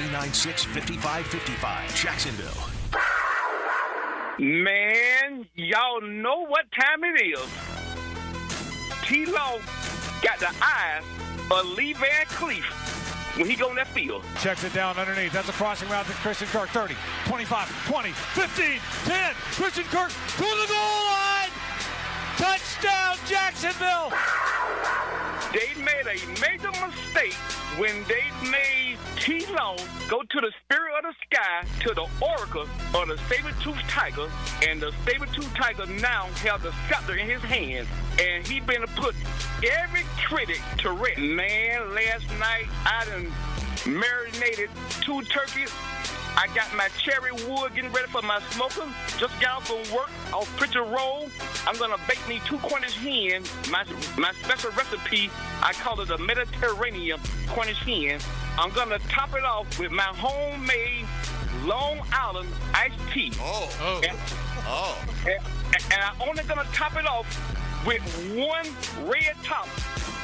396-5555. Jacksonville. Man, y'all know what time it is. T-Law got the eyes of Lee Van Cleef when he go in that field. Checks it down underneath. That's a crossing route to Christian Kirk. 30, 25, 20, 15, 10. Christian Kirk to the goal line. Touchdown, Jacksonville. They made a major mistake when they made T-Law go to the spirit of the sky, to the oracle of the saber-toothed tiger, and the saber-toothed tiger now has the scepter in his hand, and he been to put every critic to rest. Man, last night I done marinated 2 turkeys. I got my cherry wood getting ready for my smoker. Just got off from work, off Pritchard Roll. I'm going to bake me 2 Cornish hens. My special recipe, I call it a Mediterranean Cornish hen. I'm going to top it off with my homemade Long Island iced tea. And I'm only going to top it off with 1 red top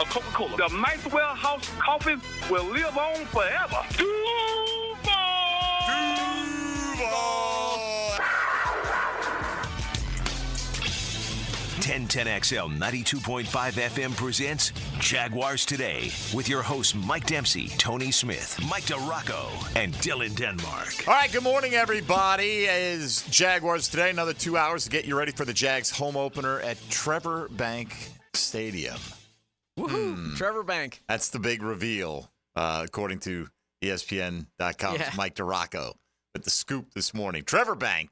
of Coca-Cola. The Maxwell House coffee will live on forever. Duval! 1010XL 92.5 FM presents Jaguars Today with your hosts Mike Dempsey, Tony Smith, Mike DeRocco, and Dylan Denmark. All right, good morning, everybody. It is Jaguars Today. Another 2 hours to get you ready for the Jags home opener at EverBank Stadium. Woohoo! EverBank. That's the big reveal, according to ESPN.com's Mike DeRocco. But the scoop this morning, EverBank.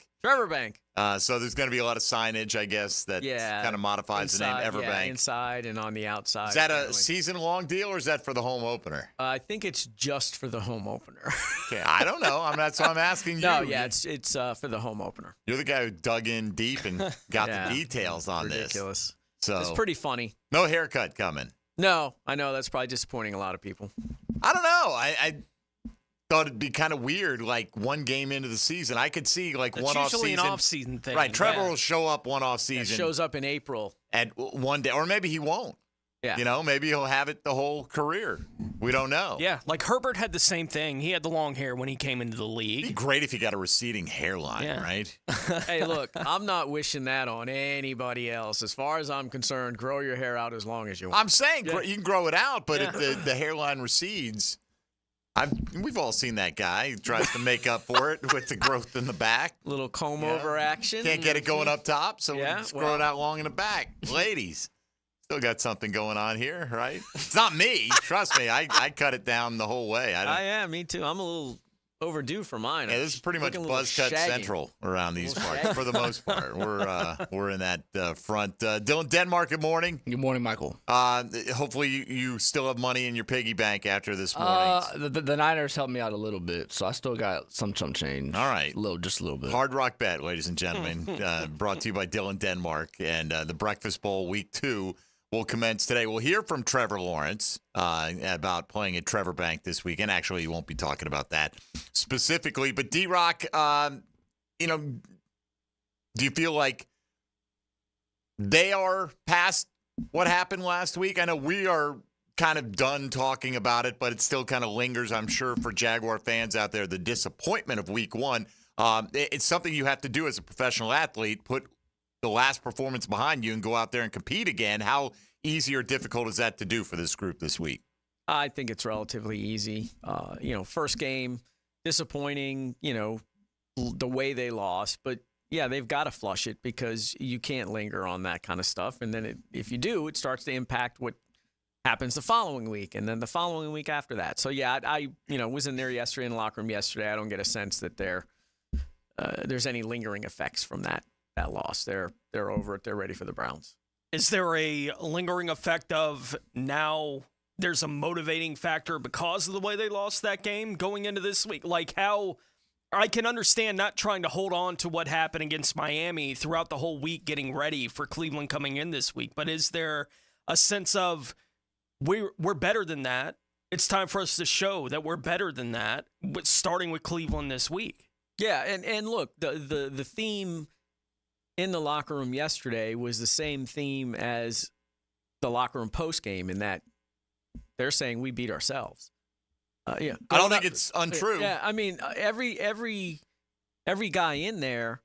So there's going to be a lot of signage, I guess, that kind of modifies inside, the name EverBank. Yeah, inside and on the outside. Is that a season-long deal, or is that for the home opener? I think it's just for the home opener. Okay, I don't know. That's why I'm asking you. No, yeah, it's for the home opener. You're the guy who dug in deep and got the details on this. Ridiculous. So it's pretty funny. No haircut coming. No, I know that's probably disappointing a lot of people. I don't know. I thought it'd be kind of weird, like 1 game into the season. I could see like it's one off season. Usually an off-season thing. Right. Trevor will show up one off season. Shows up in April. At one day. Or maybe he won't. Yeah. You know, maybe he'll have it the whole career. We don't know. Yeah, like Herbert had the same thing. He had the long hair when he came into the league. It'd be great if he got a receding hairline, right? Hey, look, I'm not wishing that on anybody else. As far as I'm concerned, grow your hair out as long as you want. I'm saying you can grow it out, but if the hairline recedes, we've all seen that guy. He tries to make up for it with the growth in the back. Little comb-over action. Can't get it going up top, so let's grow it out long in the back. Ladies, still got something going on here, right? It's not me. Trust me. I cut it down the whole way. Me too. I'm a little overdue for mine. Yeah, this is pretty much buzz cut central around these parts for the most part. We're in that front. Dylan Denmark, good morning. Good morning, Michael. Hopefully you still have money in your piggy bank after this morning. The Niners helped me out a little bit, so I still got some change. All right. Just a little bit. Hard Rock Bet, ladies and gentlemen, brought to you by Dylan Denmark. And the Breakfast Bowl Week 2 will commence today. We'll hear from Trevor Lawrence about playing at EverBank this weekend. Actually, he won't be talking about that specifically. But D-Rock, do you feel like they are past what happened last week? I know we are kind of done talking about it, but it still kind of lingers, I'm sure, for Jaguar fans out there, the disappointment of week 1. It's something you have to do as a professional athlete, put the last performance behind you and go out there and compete again. How easy or difficult is that to do for this group this week? I think it's relatively easy. First game, disappointing, the way they lost. But, yeah, they've got to flush it because you can't linger on that kind of stuff. And then if you do, it starts to impact what happens the following week and then the following week after that. So, yeah, I was in there yesterday in the locker room yesterday. I don't get a sense that there's any lingering effects from that loss. They're over it. They're ready for the Browns. Is there a lingering effect of now there's a motivating factor because of the way they lost that game going into this week? Like how I can understand not trying to hold on to what happened against Miami throughout the whole week getting ready for Cleveland coming in this week. But is there a sense of we're better than that? It's time for us to show that we're better than that, but starting with Cleveland this week. Yeah, and look, the theme in the locker room yesterday was the same theme as the locker room post game in that they're saying we beat ourselves. Yeah, I don't think it's untrue. Yeah, I mean, every guy in there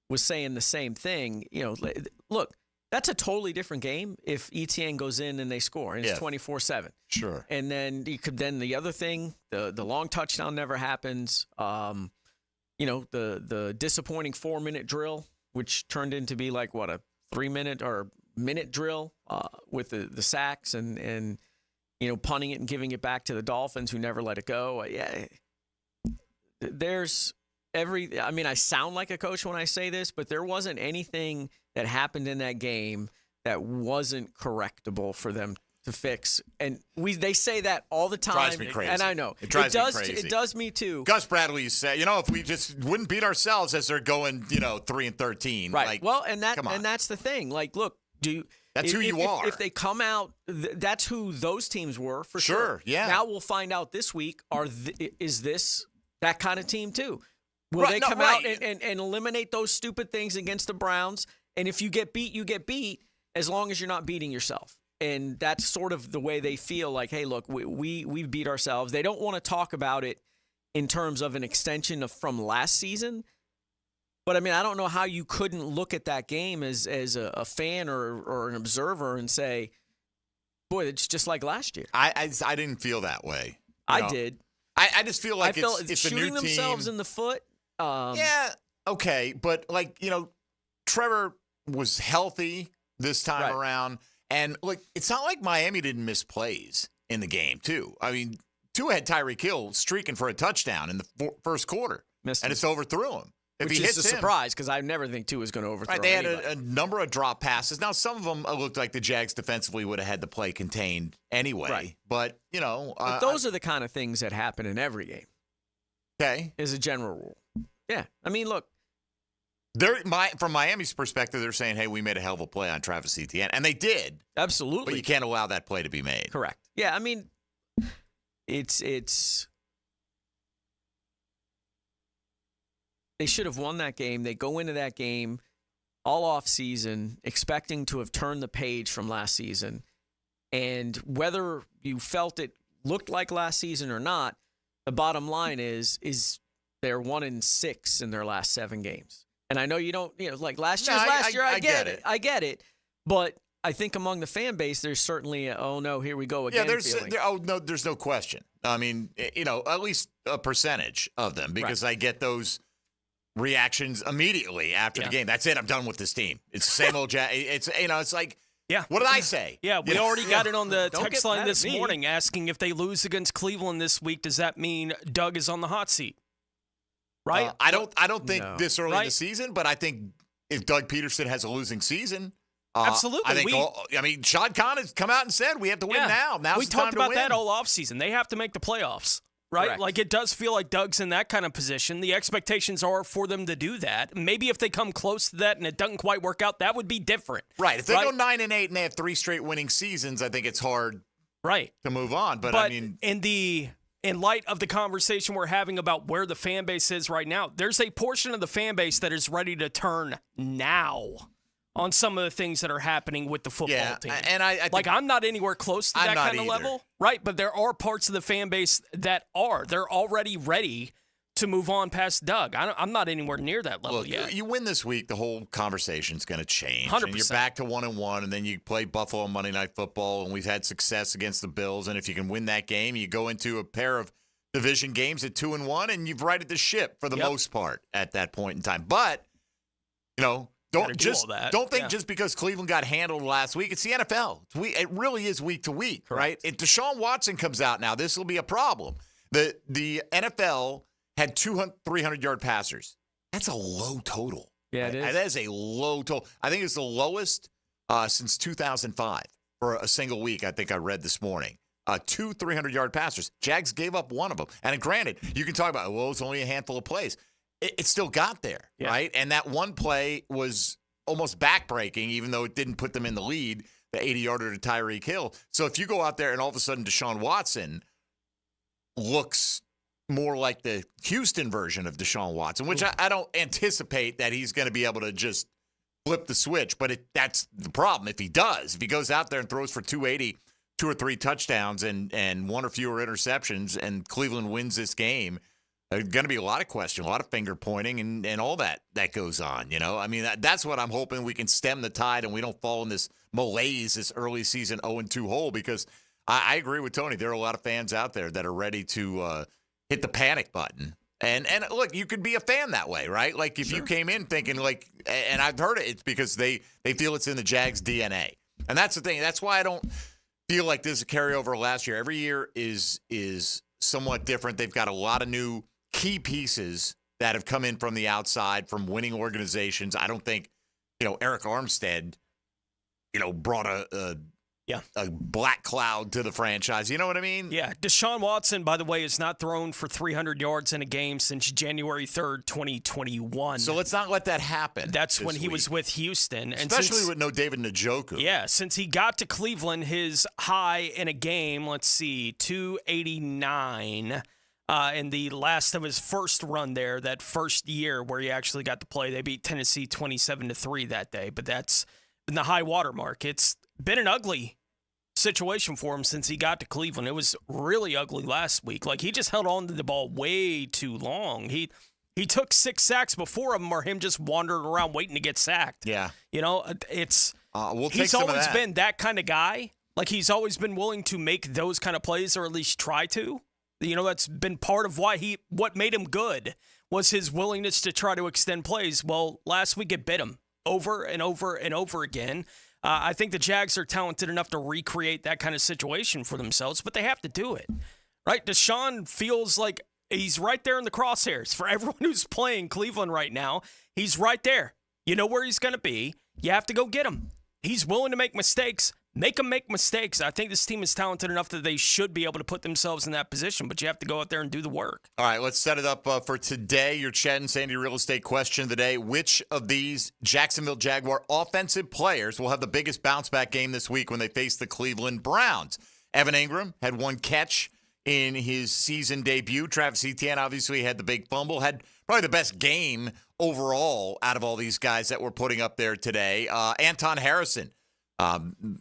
was saying the same thing. You know, look, that's a totally different game if ETN goes in and they score and it's 24/7. Sure. And then the other thing, the long touchdown never happens. You know, the disappointing 4-minute drill, which turned into be like what, a 3-minute or minute drill with the sacks and you know, punting it and giving it back to the Dolphins, who never let it go. Yeah, there's I mean, I sound like a coach when I say this, but there wasn't anything that happened in that game that wasn't correctable for them to fix. And they say that all the time. Drives me crazy. And I know. It drives me crazy. It does me too. Gus Bradley said, you know, if we just wouldn't beat ourselves as they're going, you know, 3-13. Right. Like, well, and that's the thing. Like, look, that's who you are. If they come out, that's who those teams were for sure. Sure, yeah. Now we'll find out this week, is this that kind of team too? Will they come out and eliminate those stupid things against the Browns? And if you get beat, you get beat, as long as you're not beating yourself. And that's sort of the way they feel like, hey, look, we've beat ourselves. They don't want to talk about it in terms of an extension from last season. But, I mean, I don't know how you couldn't look at that game as a fan or an observer and say, boy, it's just like last year. I didn't feel that way. I did. I just feel like it's shooting a new themselves team. in the foot. Yeah, okay. But, like, you know, Trevor was healthy this time around. And, look, it's not like Miami didn't miss plays in the game, too. I mean, Tua had Tyreek Hill streaking for a touchdown in the first quarter. Missed and him. it's overthrew him. Which is a surprise, because I never think Tua was going to overthrow They had anybody. a number of drop passes. Now, some of them looked like the Jags defensively would have had the play contained anyway. Right. But, you know. But those are the kind of things that happen in every game. Okay. As a general rule. Yeah. I mean, look. From Miami's perspective, they're saying, hey, we made a hell of a play on Travis Etienne. And they did. Absolutely. But you can't allow that play to be made. Correct. Yeah, I mean, it's they should have won that game. They go into that game all off season expecting to have turned the page from last season. And whether you felt it looked like last season or not, the bottom line is they're 1-6 in their last 7 games. And I know you don't, like last year. I get it. I get it. But I think among the fan base, there's certainly, oh no, here we go again. Yeah, there's no question. I mean, at least a percentage of them, because I get those reactions immediately after the game. That's it. I'm done with this team. It's the same old it's like, what did I say? Yeah, we already got it on the text line this me. morning asking if they lose against Cleveland this week, does that mean Doug is on the hot seat? Right? I don't think this early in the Right? season, but I think if Doug Peterson has a losing season, Absolutely. I think Shad Khan has come out and said we have to win now. Now's we the time talked to about win. that all offseason. They have to make the playoffs, right? Correct. Like, it does feel like Doug's in that kind of position. The expectations are for them to do that. Maybe if they come close to that and it doesn't quite work out, that would be different. Right. If they go 9-8 and they have 3 straight winning seasons, I think it's hard to move on. But I mean, in light of the conversation we're having about where the fan base is right now, there's a portion of the fan base that is ready to turn now on some of the things that are happening with the football team. And I think, I'm not anywhere close to that kind of either. level, right? But there are parts of the fan base that are. They're already ready to move on past Doug. I'm not anywhere near that level yet. You win this week, the whole conversation's going to change. 100%. And you're back to 1-1, and then you play Buffalo on Monday Night Football, and we've had success against the Bills. And if you can win that game, you go into a pair of division games at 2-1, and you've righted the ship for the most part at that point in time. But, don't think just because Cleveland got handled last week. It's the NFL. It really is week to week, right? If Deshaun Watson comes out now, this will be a problem. The NFL had 300-yard passers. That's a low total. Yeah, it is. That is a low total. I think it's the lowest since 2005 for a single week, I think I read this morning. 2 300-yard passers. Jags gave up one of them. And granted, you can talk about, it's only a handful of plays. It still got there, right? And that one play was almost backbreaking, even though it didn't put them in the lead, the 80-yarder to Tyreek Hill. So if you go out there and all of a sudden Deshaun Watson looks more like the Houston version of Deshaun Watson, which I don't anticipate that he's going to be able to just flip the switch, but that's the problem. If he does, if he goes out there and throws for 280, 2 or 3 touchdowns and 1 or fewer interceptions, and Cleveland wins this game, there's going to be a lot of questions, a lot of finger pointing, and all that goes on. I mean, that's what I'm hoping we can stem the tide and we don't fall in this malaise, this early season 0-2 hole, because I agree with Tony. There are a lot of fans out there that are ready to hit the panic button. And look, you could be a fan that way, right? Like if you came in thinking and I've heard it's because they feel it's in the Jags DNA. And that's the thing. That's why I don't feel like this is a carryover last year. Every year is somewhat different. They've got a lot of new key pieces that have come in from the outside, from winning organizations. I don't think, Eric Armstead, brought a black cloud to the franchise. You know what I mean? Yeah. Deshaun Watson, by the way, has not thrown for 300 yards in a game since January 3rd, 2021. So let's not let that happen. That's when he was with Houston. And especially with no David Njoku. Yeah. Since he got to Cleveland, his high in a game, 289. In the last of his first run there, that first year where he actually got to play. They beat Tennessee 27-3 that day. But that's been the high water mark. It's been an ugly situation for him since he got to Cleveland. It was really ugly last week. He just held on to the ball way too long. He took 6 sacks before him, or him just wandering around waiting to get sacked. Yeah. It's he's always been that kind of guy. He's always been willing to make those kind of plays, or at least try to. That's been part of what made him good was his willingness to try to extend plays. Well, last week it bit him over and over and over again. I think the Jags are talented enough to recreate that kind of situation for themselves, but they have to do it, right? Deshaun feels like he's right there in the crosshairs for everyone who's playing Cleveland right now. He's right there. You know where he's going to be. You have to go get him. He's willing to make mistakes. Make him make mistakes. I think this team is talented enough that they should be able to put themselves in that position, but you have to go out there and do the work. All right, let's set it up for today. Your Chad and Sandy real estate question of the day. Which of these Jacksonville Jaguar offensive players will have the biggest bounce-back game this week when they face the Cleveland Browns? Evan Ingram had 1 catch in his season debut. Travis Etienne obviously had the big fumble, had probably the best game overall out of all these guys that we're putting up there today. Anton Harrison.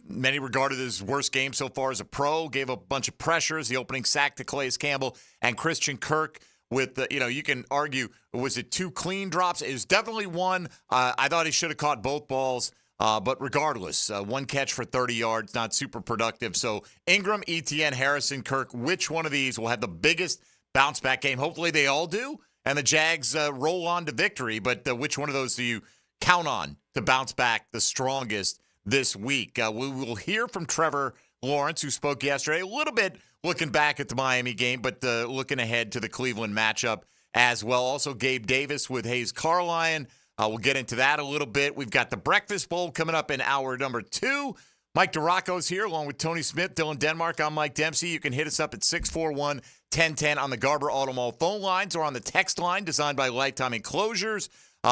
Many regarded his worst game so far as a pro, gave a bunch of pressures, the opening sack to Calais Campbell, and Christian Kirk with, you can argue, was it 2 clean drops? It was definitely 1. I thought he should have caught both balls, but regardless, 1 catch for 30 yards, not super productive. So Ingram, Etienne, Harrison, Kirk, which one of these will have the biggest bounce-back game? Hopefully they all do, and the Jags roll on to victory, but which one of those do you count on to bounce back the strongest this week? We will hear from Trevor Lawrence, who spoke yesterday, a little bit looking back at the Miami game, but looking ahead to the Cleveland matchup as well. Also, Gabe Davis with Hayes Carline. We'll get into that a little bit. We've got the Breakfast Bowl coming up in hour number 2. Mike DeRocco's here along with Tony Smith, Dylan Denmark. I'm Mike Dempsey. You can hit us up at 641-1010 on the Garber Auto Mall phone lines or on the text line designed by Lifetime Enclosures.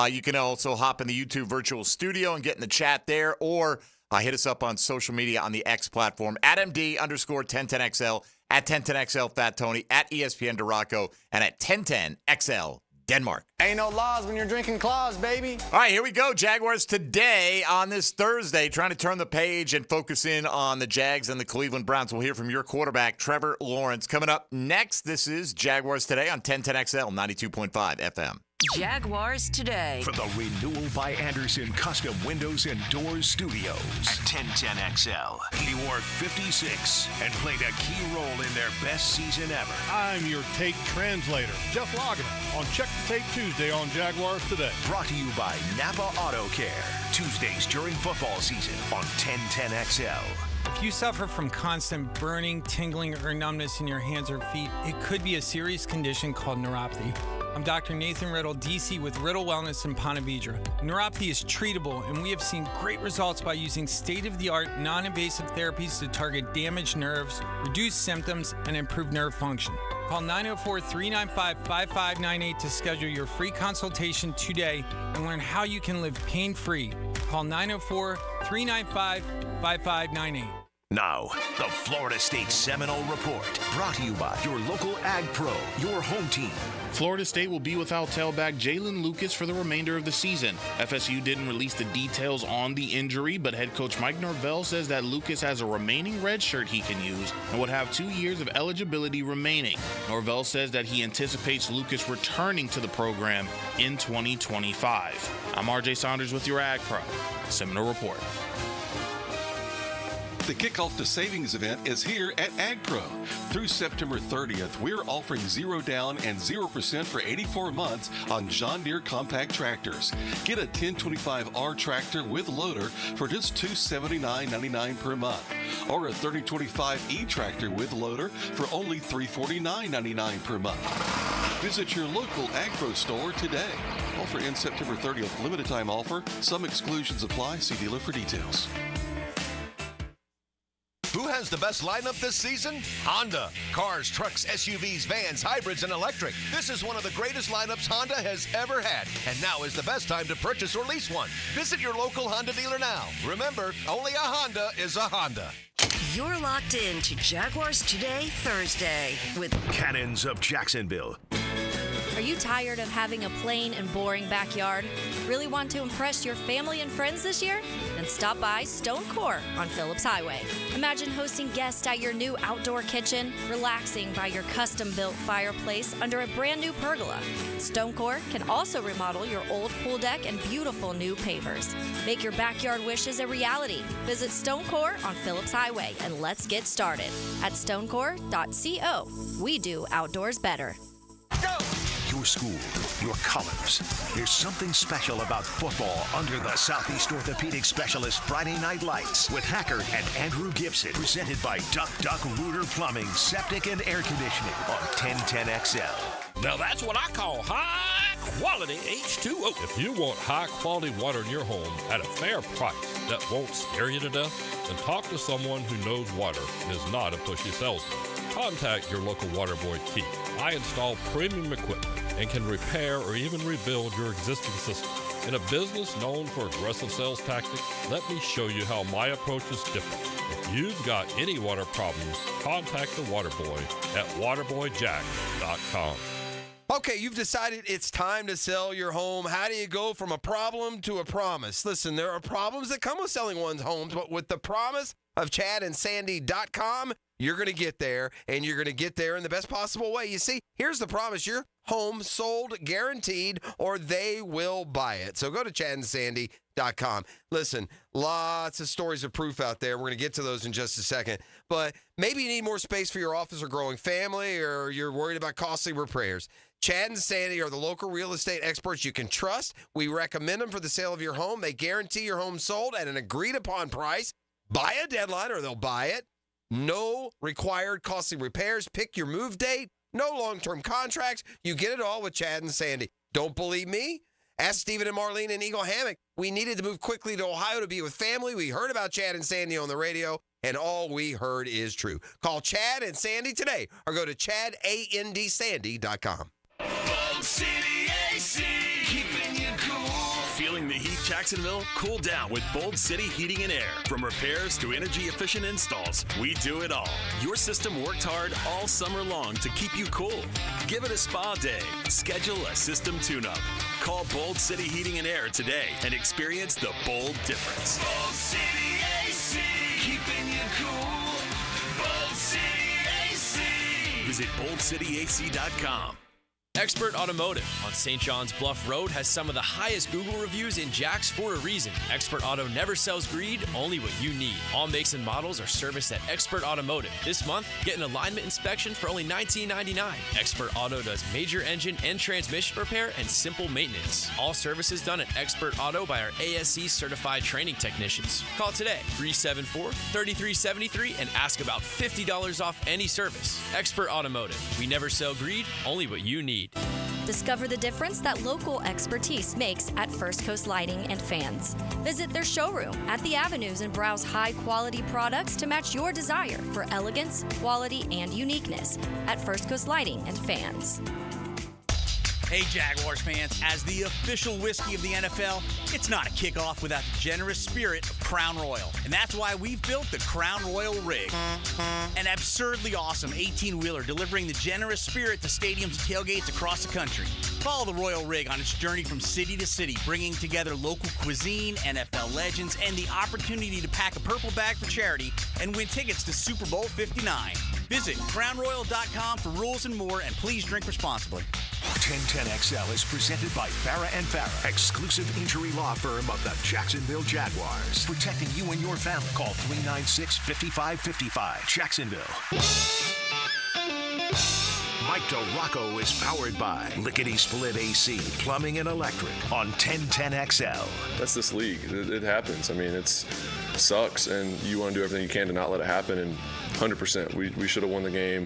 You can also hop in the YouTube virtual studio and get in the chat there, or hit us up on social media on the X platform at MD_1010XL, at 1010XL Fat Tony, at ESPN DeRocco, and at 1010XL Denmark. Ain't no laws when you're drinking claws, baby. All right, here we go. Jaguars Today on this Thursday, trying to turn the page and focus in on the Jags and the Cleveland Browns. We'll hear from your quarterback, Trevor Lawrence. Coming up next, this is Jaguars Today on 1010XL, 92.5 FM. Jaguars Today. From the Renewal by Anderson Custom Windows and Doors Studios. At 1010XL, he wore 56 and played a key role in their best season ever. I'm your tape translator, Jeff Loggeman, on Check the Tape Tuesday on Jaguars Today. Brought to you by Napa Auto Care. Tuesdays during football season on 1010XL. If you suffer from constant burning, tingling, or numbness in your hands or feet, it could be a serious condition called neuropathy. I'm Dr. Nathan Riddle, DC with Riddle Wellness in Ponte Vedra. Neuropathy is treatable, and we have seen great results by using state-of-the-art, non-invasive therapies to target damaged nerves, reduce symptoms, and improve nerve function. Call 904-395-5598 to schedule your free consultation today and learn how you can live pain-free. Call 904-395-5598. Now, the Florida State Seminole Report, brought to you by your local Ag Pro, your home team. Florida State will be without tailback Jalen Lucas for the remainder of the season. FSU didn't release the details on the injury, but head coach Mike Norvell says that Lucas has a remaining red shirt he can use and would have 2 years of eligibility remaining. Norvell says that he anticipates Lucas returning to the program in 2025. I'm RJ Saunders with your Ag Pro Seminole Report. The kickoff to savings event is here at AgPro. Through September 30th, we're offering 0 down and 0% for 84 months on John Deere compact tractors. Get a 1025R tractor with loader for just $279.99 per month, or a 3025E tractor with loader for only $349.99 per month. Visit your local AgPro store today. Offer ends September 30th. Limited time offer. Some exclusions apply. See dealer for details. Who has the best lineup this season? Honda. Cars, trucks, SUVs, vans, hybrids, and electric. This is one of the greatest lineups Honda has ever had. And now is the best time to purchase or lease one. Visit your local Honda dealer now. Remember, only a Honda is a Honda. You're locked in to Jaguars Today, Thursday with Cannons of Jacksonville. Are you tired of having a plain and boring backyard? Really want to impress your family and friends this year? Then stop by Stone Core on Phillips Highway. Imagine hosting guests at your new outdoor kitchen, relaxing by your custom-built fireplace under a brand new pergola. Stone Core can also remodel your old pool deck and beautiful new pavers. Make your backyard wishes a reality. Visit Stone Core on Phillips Highway and let's get started at stonecore.co. We do outdoors better. Go! Your school, your colors. There's something special about football under the Southeast Orthopedic Specialist Friday Night Lights with Hacker and Andrew Gibson. Presented by Duck Duck Rooter Plumbing, Septic and Air Conditioning on 1010XL. Now that's what I call high-quality H2O. If you want high-quality water in your home at a fair price that won't scare you to death, then talk to someone who knows water and is not a pushy salesman. Contact your local water boy, Keith. I install premium equipment and can repair or even rebuild your existing system. In a business known for aggressive sales tactics, let me show you how my approach is different. If you've got any water problems, contact the water boy at waterboyjack.com. Okay, you've decided it's time to sell your home. How do you go from a problem to a promise? Listen, there are problems that come with selling one's homes, but with the promise of ChadandSandy.com, you're going to get there, and you're going to get there in the best possible way. You see, here's the promise. Your home sold, guaranteed, or they will buy it. So go to ChadandSandy.com. Listen, lots of stories of proof out there. We're going to get to those in just a second. But maybe you need more space for your office or growing family, or you're worried about costly repairs. Chad and Sandy are the local real estate experts you can trust. We recommend them for the sale of your home. They guarantee your home sold at an agreed-upon price. By a deadline, or they'll buy it. No required costly repairs. Pick your move date. No long-term contracts. You get it all with Chad and Sandy. Don't believe me? Ask Stephen and Marlene in Eagle Hammock. We needed to move quickly to Ohio to be with family. We heard about Chad and Sandy on the radio, and all we heard is true. Call Chad and Sandy today, or go to ChadandSandy.com. Bold City AC, keeping you cool. Feeling the heat, Jacksonville? Cool down with Bold City Heating and Air. From repairs to energy-efficient installs, we do it all. Your system worked hard all summer long to keep you cool. Give it a spa day. Schedule a system tune-up. Call Bold City Heating and Air today and experience the bold difference. Bold City AC, keeping you cool. Bold City AC. Visit boldcityac.com. Expert Automotive on St. John's Bluff Road has some of the highest Google reviews in Jacks for a reason. Expert Auto never sells greed, only what you need. All makes and models are serviced at Expert Automotive. This month, get an alignment inspection for only $19.99. Expert Auto does major engine and transmission repair and simple maintenance. All services done at Expert Auto by our ASC certified training technicians. Call today, 374-3373, and ask about $50 off any service. Expert Automotive. We never sell greed, only what you need. Discover the difference that local expertise makes at First Coast Lighting and Fans. Visit their showroom at the Avenues and browse high-quality products to match your desire for elegance, quality, and uniqueness at First Coast Lighting and Fans. Hey, Jaguars fans, as the official whiskey of the NFL, it's not a kickoff without the generous spirit of Crown Royal. And that's why we've built the Crown Royal Rig. An absurdly awesome 18-wheeler delivering the generous spirit to stadiums and tailgates across the country. Follow the Royal Rig on its journey from city to city, bringing together local cuisine, NFL legends, and the opportunity to pack a purple bag for charity and win tickets to Super Bowl 59. Visit crownroyal.com for rules and more, and please drink responsibly. 1010XL is presented by Farah & Farah, exclusive injury law firm of the Jacksonville Jaguars. Protecting you and your family. Call 396-5555. Jacksonville. Mike DeRocco is powered by Lickety Split AC, Plumbing and Electric on 1010XL. That's this league. It happens. I mean, it sucks, and you want to do everything you can to not let it happen, and 100%. We should have won the game.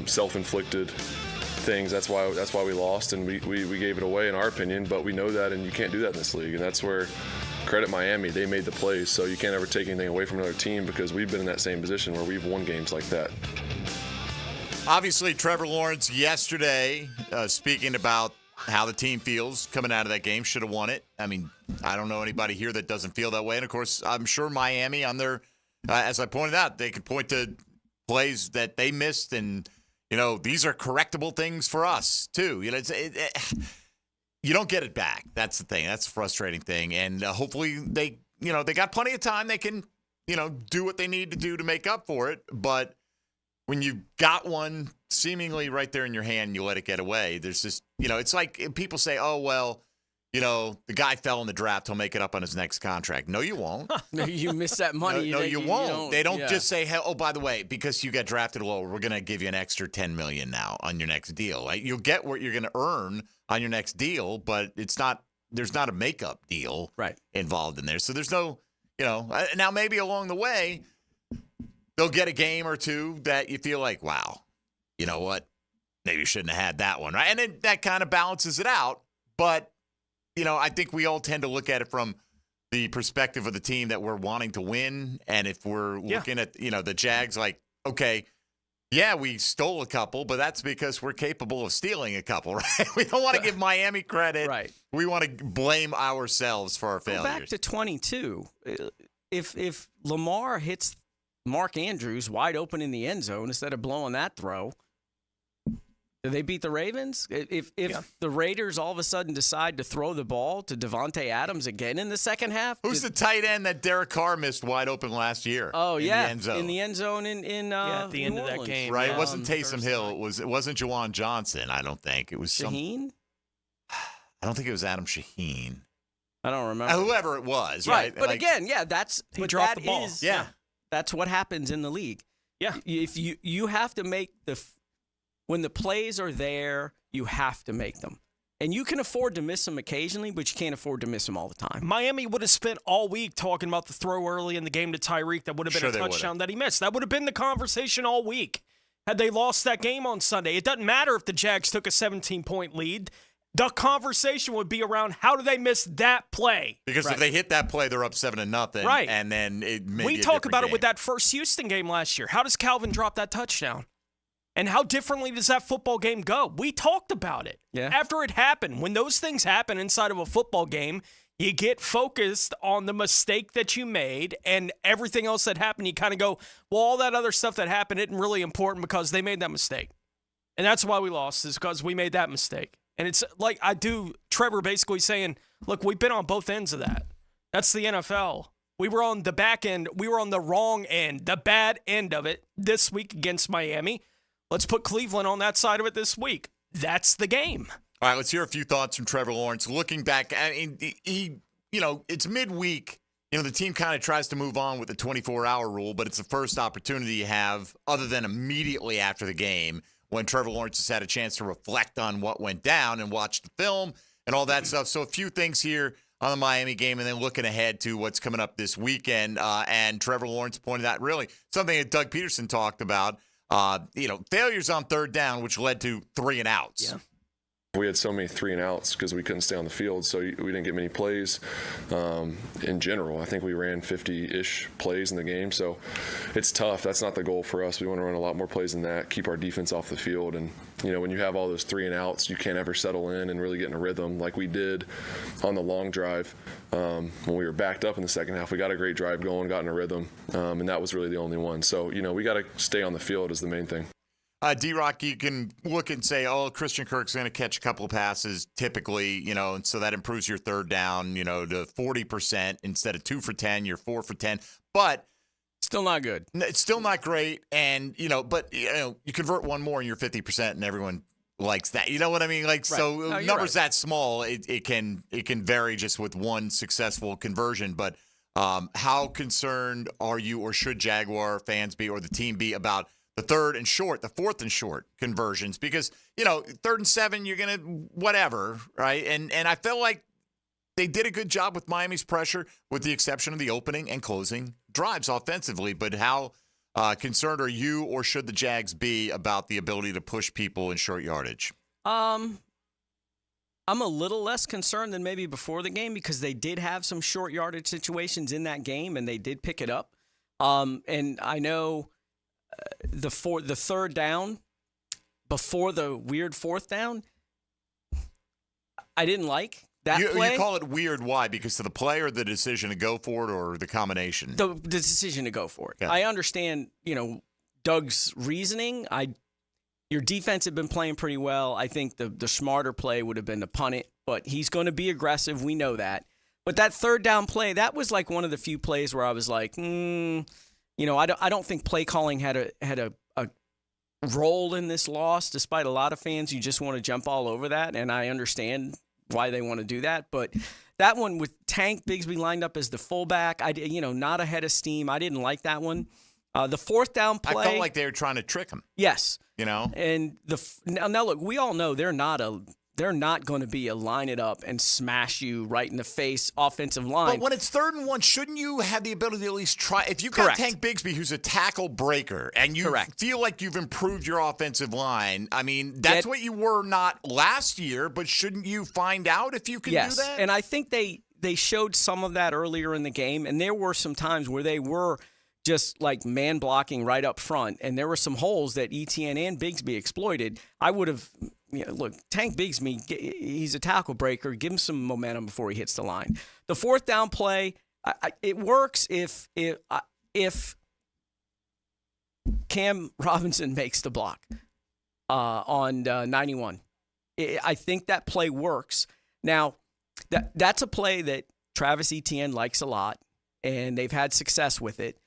Self-inflicted things. That's why we lost, and we gave it away in our opinion, but we know that, and you can't do that in this league, and that's where credit Miami. They made the plays, so you can't ever take anything away from another team, because we've been in that same position where we've won games like that. Obviously, Trevor Lawrence yesterday speaking about how the team feels coming out of that game, should have won it. I mean, I don't know anybody here that doesn't feel that way. And, of course, I'm sure Miami on their, as I pointed out, they could point to plays that they missed, and, these are correctable things for us, too. You don't get it back. That's the thing. That's the frustrating thing. And hopefully they got plenty of time. They can, do what they need to do to make up for it. But when you got one seemingly right there in your hand, you let it get away. There's just, it's like people say, oh, well, the guy fell in the draft. He'll make it up on his next contract. No, you won't. No, you miss that money. No, you won't. They don't just say, hey, oh, by the way, because you got drafted low, we're going to give you an extra $10 million now on your next deal. Like, you'll get what you're going to earn on your next deal, but there's not a makeup deal involved in there. So there's no, now maybe along the way, they'll get a game or two that you feel like, wow, you know what? Maybe you shouldn't have had that one, right? And then that kind of balances it out. But, I think we all tend to look at it from the perspective of the team that we're wanting to win. And if we're looking at, the Jags, like, okay, yeah, we stole a couple, but that's because we're capable of stealing a couple, right? We don't want to give Miami credit. Right. We want to blame ourselves for our failures. Go back to 22. If Lamar hits Mark Andrews wide open in the end zone instead of blowing that throw, do they beat the Ravens? If the Raiders all of a sudden decide to throw the ball to Devontae Adams again in the second half? Who's the tight end that Derek Carr missed wide open last year? Oh, in the end zone. In the end zone at the end of that game. Right, it wasn't Taysom Hill. It wasn't Juwan Johnson, I don't think. It was Shaheen? I don't think it was Adam Shaheen. I don't remember. Whoever it was, right? But again, he dropped the ball. That's what happens in the league. Yeah. If you have to make when the plays are there, you have to make them. And you can afford to miss them occasionally, but you can't afford to miss them all the time. Miami would have spent all week talking about the throw early in the game to Tyreek that would have been a touchdown that he missed. That would have been the conversation all week had they lost that game on Sunday. It doesn't matter if the Jags took a 17-point lead. The conversation would be around how do they miss that play? Because if they hit that play, they're up 7-0. Right. And then it may We be a talk about game. it with that first Houston game last year. How does Calvin drop that touchdown? And how differently does that football game go? We talked about it. Yeah. After it happened, when those things happen inside of a football game, you get focused on the mistake that you made, and everything else that happened, you kind of go, well, all that other stuff that happened isn't really important because they made that mistake. And that's why we lost, is because we made that mistake. And it's like Trevor basically saying, look, we've been on both ends of that. That's the NFL. We were on the back end. We were on the wrong end, the bad end of it this week against Miami. Let's put Cleveland on that side of it this week. That's the game. All right, let's hear a few thoughts from Trevor Lawrence. Looking back, it's midweek. The team kind of tries to move on with the 24-hour rule, but it's the first opportunity you have other than immediately after the game when Trevor Lawrence has had a chance to reflect on what went down and watch the film and all that stuff. So a few things here on the Miami game and then looking ahead to what's coming up this weekend. And Trevor Lawrence pointed out really something that Doug Peterson talked about. Failures on third down, which led to 3 and outs. Yeah. We had so many 3 and outs because we couldn't stay on the field, so we didn't get many plays in general. I think we ran 50-ish plays in the game, so it's tough. That's not the goal for us. We want to run a lot more plays than that, keep our defense off the field. And, when you have all those 3 and outs, you can't ever settle in and really get in a rhythm like we did on the long drive. When we were backed up in the second half, we got a great drive going, got in a rhythm, and that was really the only one. So, we got to stay on the field is the main thing. D-Rock, you can look and say, Christian Kirk's going to catch a couple of passes typically, and so that improves your third down, to 40%. Instead of 2 for 10, you're 4 for 10. But still not good. It's still not great. And, but, you convert one more and you're 50% and everyone likes that. You know what I mean? Like, right. So no, numbers that small, it can vary just with one successful conversion. But how concerned are you or should Jaguar fans be or the team be about the 3rd and short, the 4th and short conversions? Because, 3rd and 7, you're going to whatever, right? And I feel like they did a good job with Miami's pressure, with the exception of the opening and closing drives offensively. But how concerned are you or should the Jags be about the ability to push people in short yardage? I'm a little less concerned than maybe before the game because they did have some short yardage situations in that game, and they did pick it up. And I know the 3rd down before the weird 4th down, I didn't like that play. You call it weird. Why? Because of the play or the decision to go for it or the combination? The decision to go for it. Yeah. I understand, Doug's reasoning. Your defense had been playing pretty well. I think the smarter play would have been to punt it, but he's going to be aggressive. We know that. But that 3rd down play, that was like one of the few plays where I was like, I don't think play calling had a role in this loss, despite a lot of fans you just want to jump all over that, and I understand why they want to do that. But that one with Tank Bigsby lined up as the fullback, not ahead of steam. I didn't like that one. The 4th down play, I felt like they were trying to trick him. Yes, and now look, we all know they're not going to be a line it up and smash you right in the face offensive line. But when it's 3rd and 1, shouldn't you have the ability to at least try? If you've got Correct. Tank Bigsby, who's a tackle breaker, and you feel like you've improved your offensive line, I mean, that's what you were not last year, but shouldn't you find out if you can do that? And I think they showed some of that earlier in the game, and there were some times where they were just like man blocking right up front, and there were some holes that Etienne and Bigsby exploited. I would have... look, Tank Bigsby, he's a tackle breaker. Give him some momentum before he hits the line. The 4th down play, it works if Cam Robinson makes the block on 91. I think that play works. Now, that's a play that Travis Etienne likes a lot, and they've had success with it.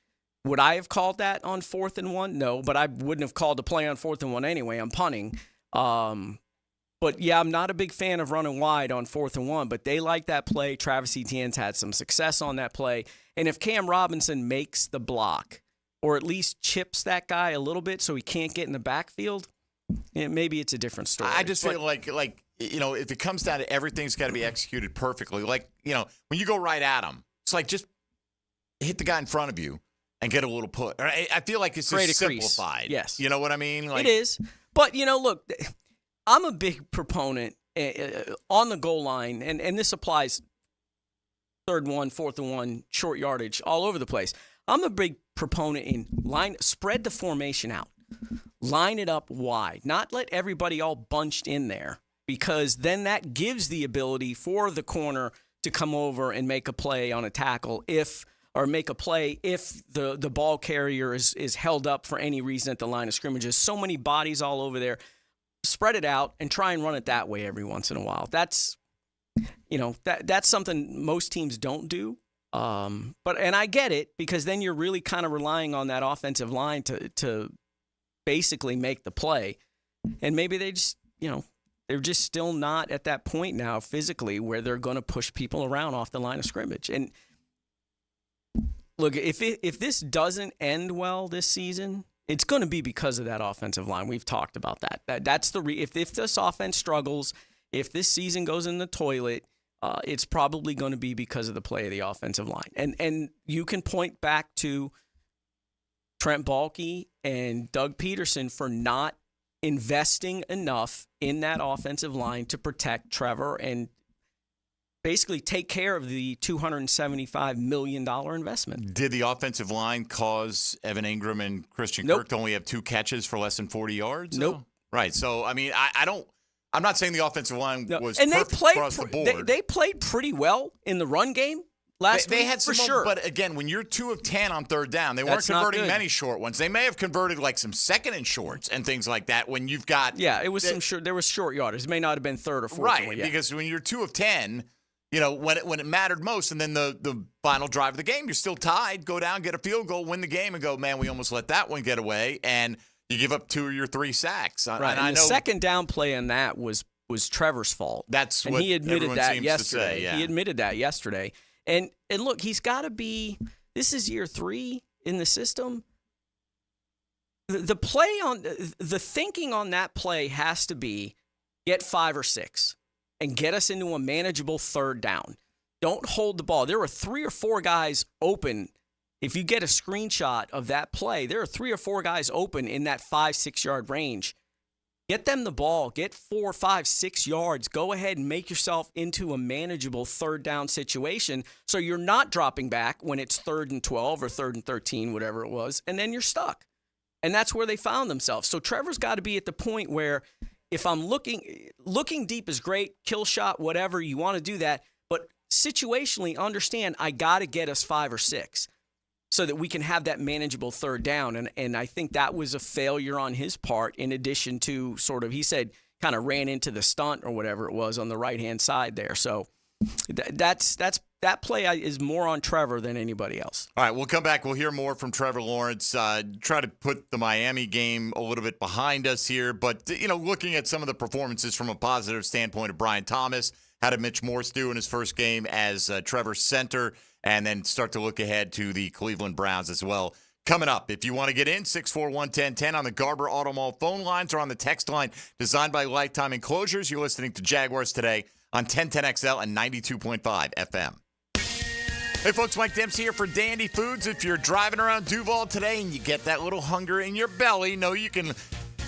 Would I have called that on 4th and 1? No, but I wouldn't have called the play on 4th and 1 anyway. I'm punting. But yeah, I'm not a big fan of running wide on 4th and 1, but they like that play. Travis Etienne's had some success on that play. And if Cam Robinson makes the block or at least chips that guy a little bit so he can't get in the backfield, maybe it's a different story. I just feel like if it comes down to everything's got to be executed perfectly, when you go right at him, it's like just hit the guy in front of you and get a little put. I feel like it's just simplified. Yes. You know what I mean? It is. But, look, I'm a big proponent on the goal line, and this applies 3rd and 1, 4th and 1, short yardage, all over the place. I'm a big proponent in spread the formation out. Line it up wide. Not let everybody all bunched in there, because then that gives the ability for the corner to come over and make a play on a tackle or make a play if the ball carrier is held up for any reason at the line of scrimmage. There's so many bodies all over there. Spread it out and try and run it that way every once in a while. That's something most teams don't do. And I get it, because then you're really kind of relying on that offensive line to basically make the play. And maybe they just, they're just still not at that point now physically where they're going to push people around off the line of scrimmage. And look, if this doesn't end well this season, it's going to be because of that offensive line. We've talked about that. That's if this offense struggles, if this season goes in the toilet, it's probably going to be because of the play of the offensive line. And you can point back to Trent Baalke and Doug Peterson for not investing enough in that offensive line to protect Trevor and basically take care of the $275 million investment. Did the offensive line cause Evan Ingram and Christian Kirk to only have 2 catches for less than 40 yards? Nope. Right. So, I mean, I'm not saying the offensive line was and perfect across the board. They played pretty well in the run game last week, they had some for sure. But again, when you're 2 of 10 on third down, they weren't converting many short ones. They may have converted like some second and shorts and things like that when you've got. Yeah, it was there was short yardage. It may not have been third or fourth. Right, because when you're 2 of 10, when it mattered most, and then the final drive of the game, you're still tied, go down, get a field goal, win the game, and go, man, we almost let that one get away, and you give up 2 of your 3 sacks. Right, and the second down play on that was Trevor's fault. That's and what he admitted everyone that seems yesterday. to say, yeah. He admitted that yesterday. And look, he's got to be. This is year 3 in the system. The play on the thinking on that play has to be get 5 or 6 and get us into a manageable third down. Don't hold the ball. There were 3 or 4 guys open. If you get a screenshot of that play, there are 3 or 4 guys open in that 5-6 yard range. Get them the ball. Get 4, 5, 6 yards. Go ahead and make yourself into a manageable third down situation so you're not dropping back when it's 3rd and 12 or 3rd and 13, whatever it was, and then you're stuck. And that's where they found themselves. So Trevor's got to be at the point where if I'm looking deep is great, kill shot, whatever, you want to do that, but situationally understand I got to get us 5 or 6. So that we can have that manageable third down. And I think that was a failure on his part, in addition to sort of, he said, kind of ran into the stunt or whatever it was on the right-hand side there. So that play is more on Trevor than anybody else. All right, we'll come back. We'll hear more from Trevor Lawrence. Try to put the Miami game a little bit behind us here. But, looking at some of the performances from a positive standpoint of Brian Thomas, how did Mitch Morse do in his first game as Trevor's center? And then start to look ahead to the Cleveland Browns as well. Coming up, if you want to get in, 641-1010 on the Garber Auto Mall phone lines or on the text line designed by Lifetime Enclosures. You're listening to Jaguars Today on 1010XL and 92.5 FM. Hey, folks, Mike Dempsey here for Dandy Foods. If you're driving around Duval today and you get that little hunger in your belly, know you can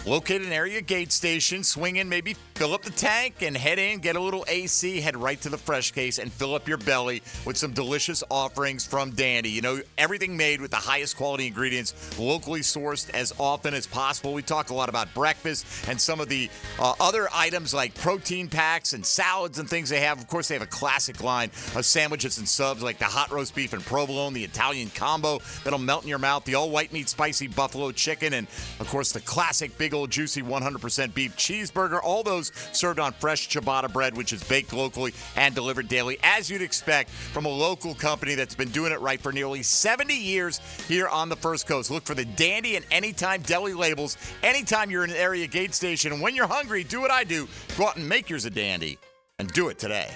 locate an area gate station, swing in, maybe fill up the tank and head in, get a little AC, head right to the fresh case and fill up your belly with some delicious offerings from Dandy. Everything made with the highest quality ingredients, locally sourced as often as possible. We talk a lot about breakfast and some of the other items like protein packs and salads and things they have. Of course, they have a classic line of sandwiches and subs like the hot roast beef and provolone, the Italian combo that'll melt in your mouth, the all-white meat spicy buffalo chicken, and, of course, the classic big old juicy 100% beef cheeseburger. All those served on fresh ciabatta bread, which is baked locally and delivered daily, as you'd expect from a local company that's been doing it right for nearly 70 years here on the First Coast. Look for the Dandy and Anytime Deli labels anytime you're in an area gate station. And when you're hungry, do what I do. Go out and make yours a Dandy and do it today.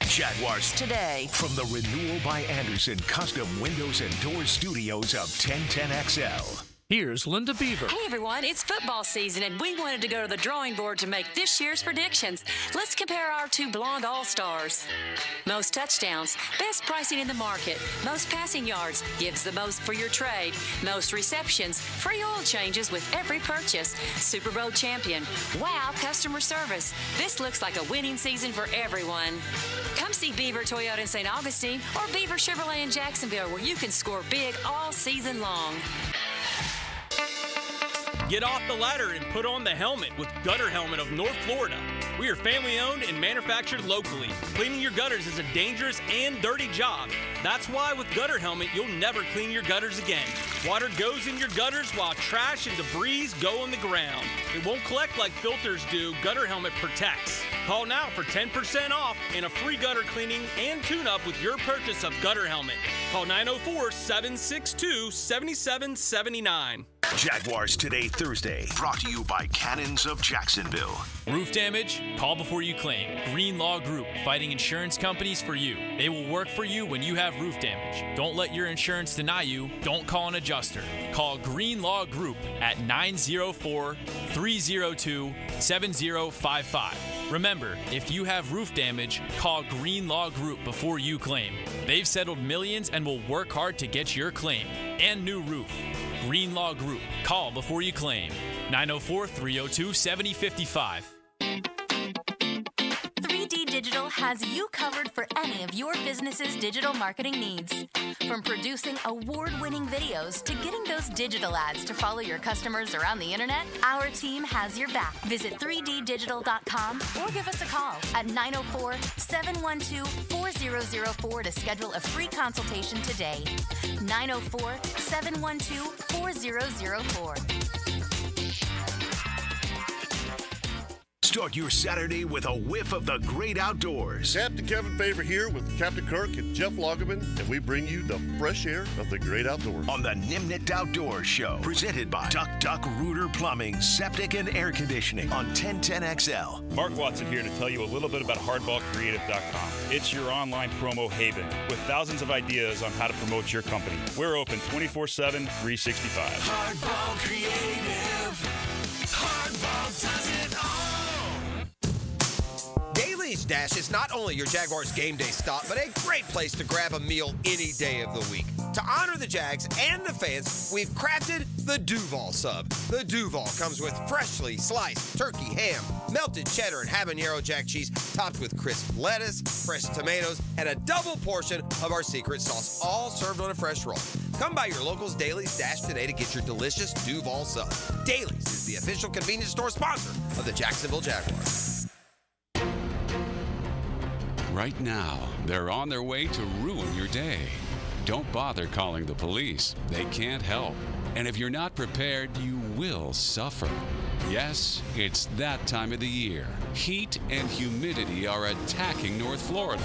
Jaguars Today. From the Renewal by Anderson Custom Windows and Doors Studios of 1010XL. Here's Linda Beaver. Hey everyone, it's football season and we wanted to go to the drawing board to make this year's predictions. Let's compare our 2 blonde all-stars. Most touchdowns, best pricing in the market. Most passing yards, gives the most for your trade. Most receptions, free oil changes with every purchase. Super Bowl champion, wow customer service. This looks like a winning season for everyone. Come see Beaver Toyota in St. Augustine or Beaver Chevrolet in Jacksonville, where you can score big all season long. Get off the ladder and put on the helmet with Gutter Helmet of North Florida. We are family owned and manufactured locally. Cleaning your gutters is a dangerous and dirty job. That's why with Gutter Helmet, you'll never clean your gutters again. Water goes in your gutters while trash and debris go on the ground. It won't collect like filters do. Gutter Helmet protects. Call now for 10% off and a free gutter cleaning and tune-up with your purchase of Gutter Helmet. Call 904-762-7779. Jaguars Today Thursday, brought to you by Cannons of Jacksonville. Roof damage? Call before you claim. Green Law Group, fighting insurance companies for you. They will work for you when you have roof damage. Don't let your insurance deny you. Don't call an adjuster. Call Green Law Group at 904-302-7055. Remember, if you have roof damage, call Green Law Group before you claim. They've settled millions and will work hard to get your claim and new roof. Greenlaw Group. Call before you claim. 904-302-7055. 3D Digital has you covered for any of your business's digital marketing needs. From producing award-winning videos to getting those digital ads to follow your customers around the internet, our team has your back. Visit 3ddigital.com or give us a call at 904-712-4004 to schedule a free consultation today. 904-712-4004. Start your Saturday with a whiff of the great outdoors. Captain Kevin Favor here with Captain Kirk and Jeff Lagerman, and we bring you the fresh air of the great outdoors. On the Nimnit Outdoors Show, presented by Duck Rooter Plumbing, Septic and Air Conditioning on 1010XL. Mark Watson here to tell you a little bit about hardballcreative.com. It's your online promo haven with thousands of ideas on how to promote your company. We're open 24/7, 365. Hardball Creative. Hardball does it all. Daly's Dash is not only your Jaguars game day stop, but a great place to grab a meal any day of the week. To honor the Jags and the fans, we've crafted the Duval Sub. The Duval comes with freshly sliced turkey, ham, melted cheddar, and habanero jack cheese, topped with crisp lettuce, fresh tomatoes, and a double portion of our secret sauce, all served on a fresh roll. Come by your local's Daly's Dash today to get your delicious Duval Sub. Daly's is the official convenience store sponsor of the Jacksonville Jaguars. Right now, they're on their way to ruin your day. Don't bother calling the police. They can't help. And if you're not prepared, you will suffer. Yes, it's that time of the year. Heat and humidity are attacking North Florida.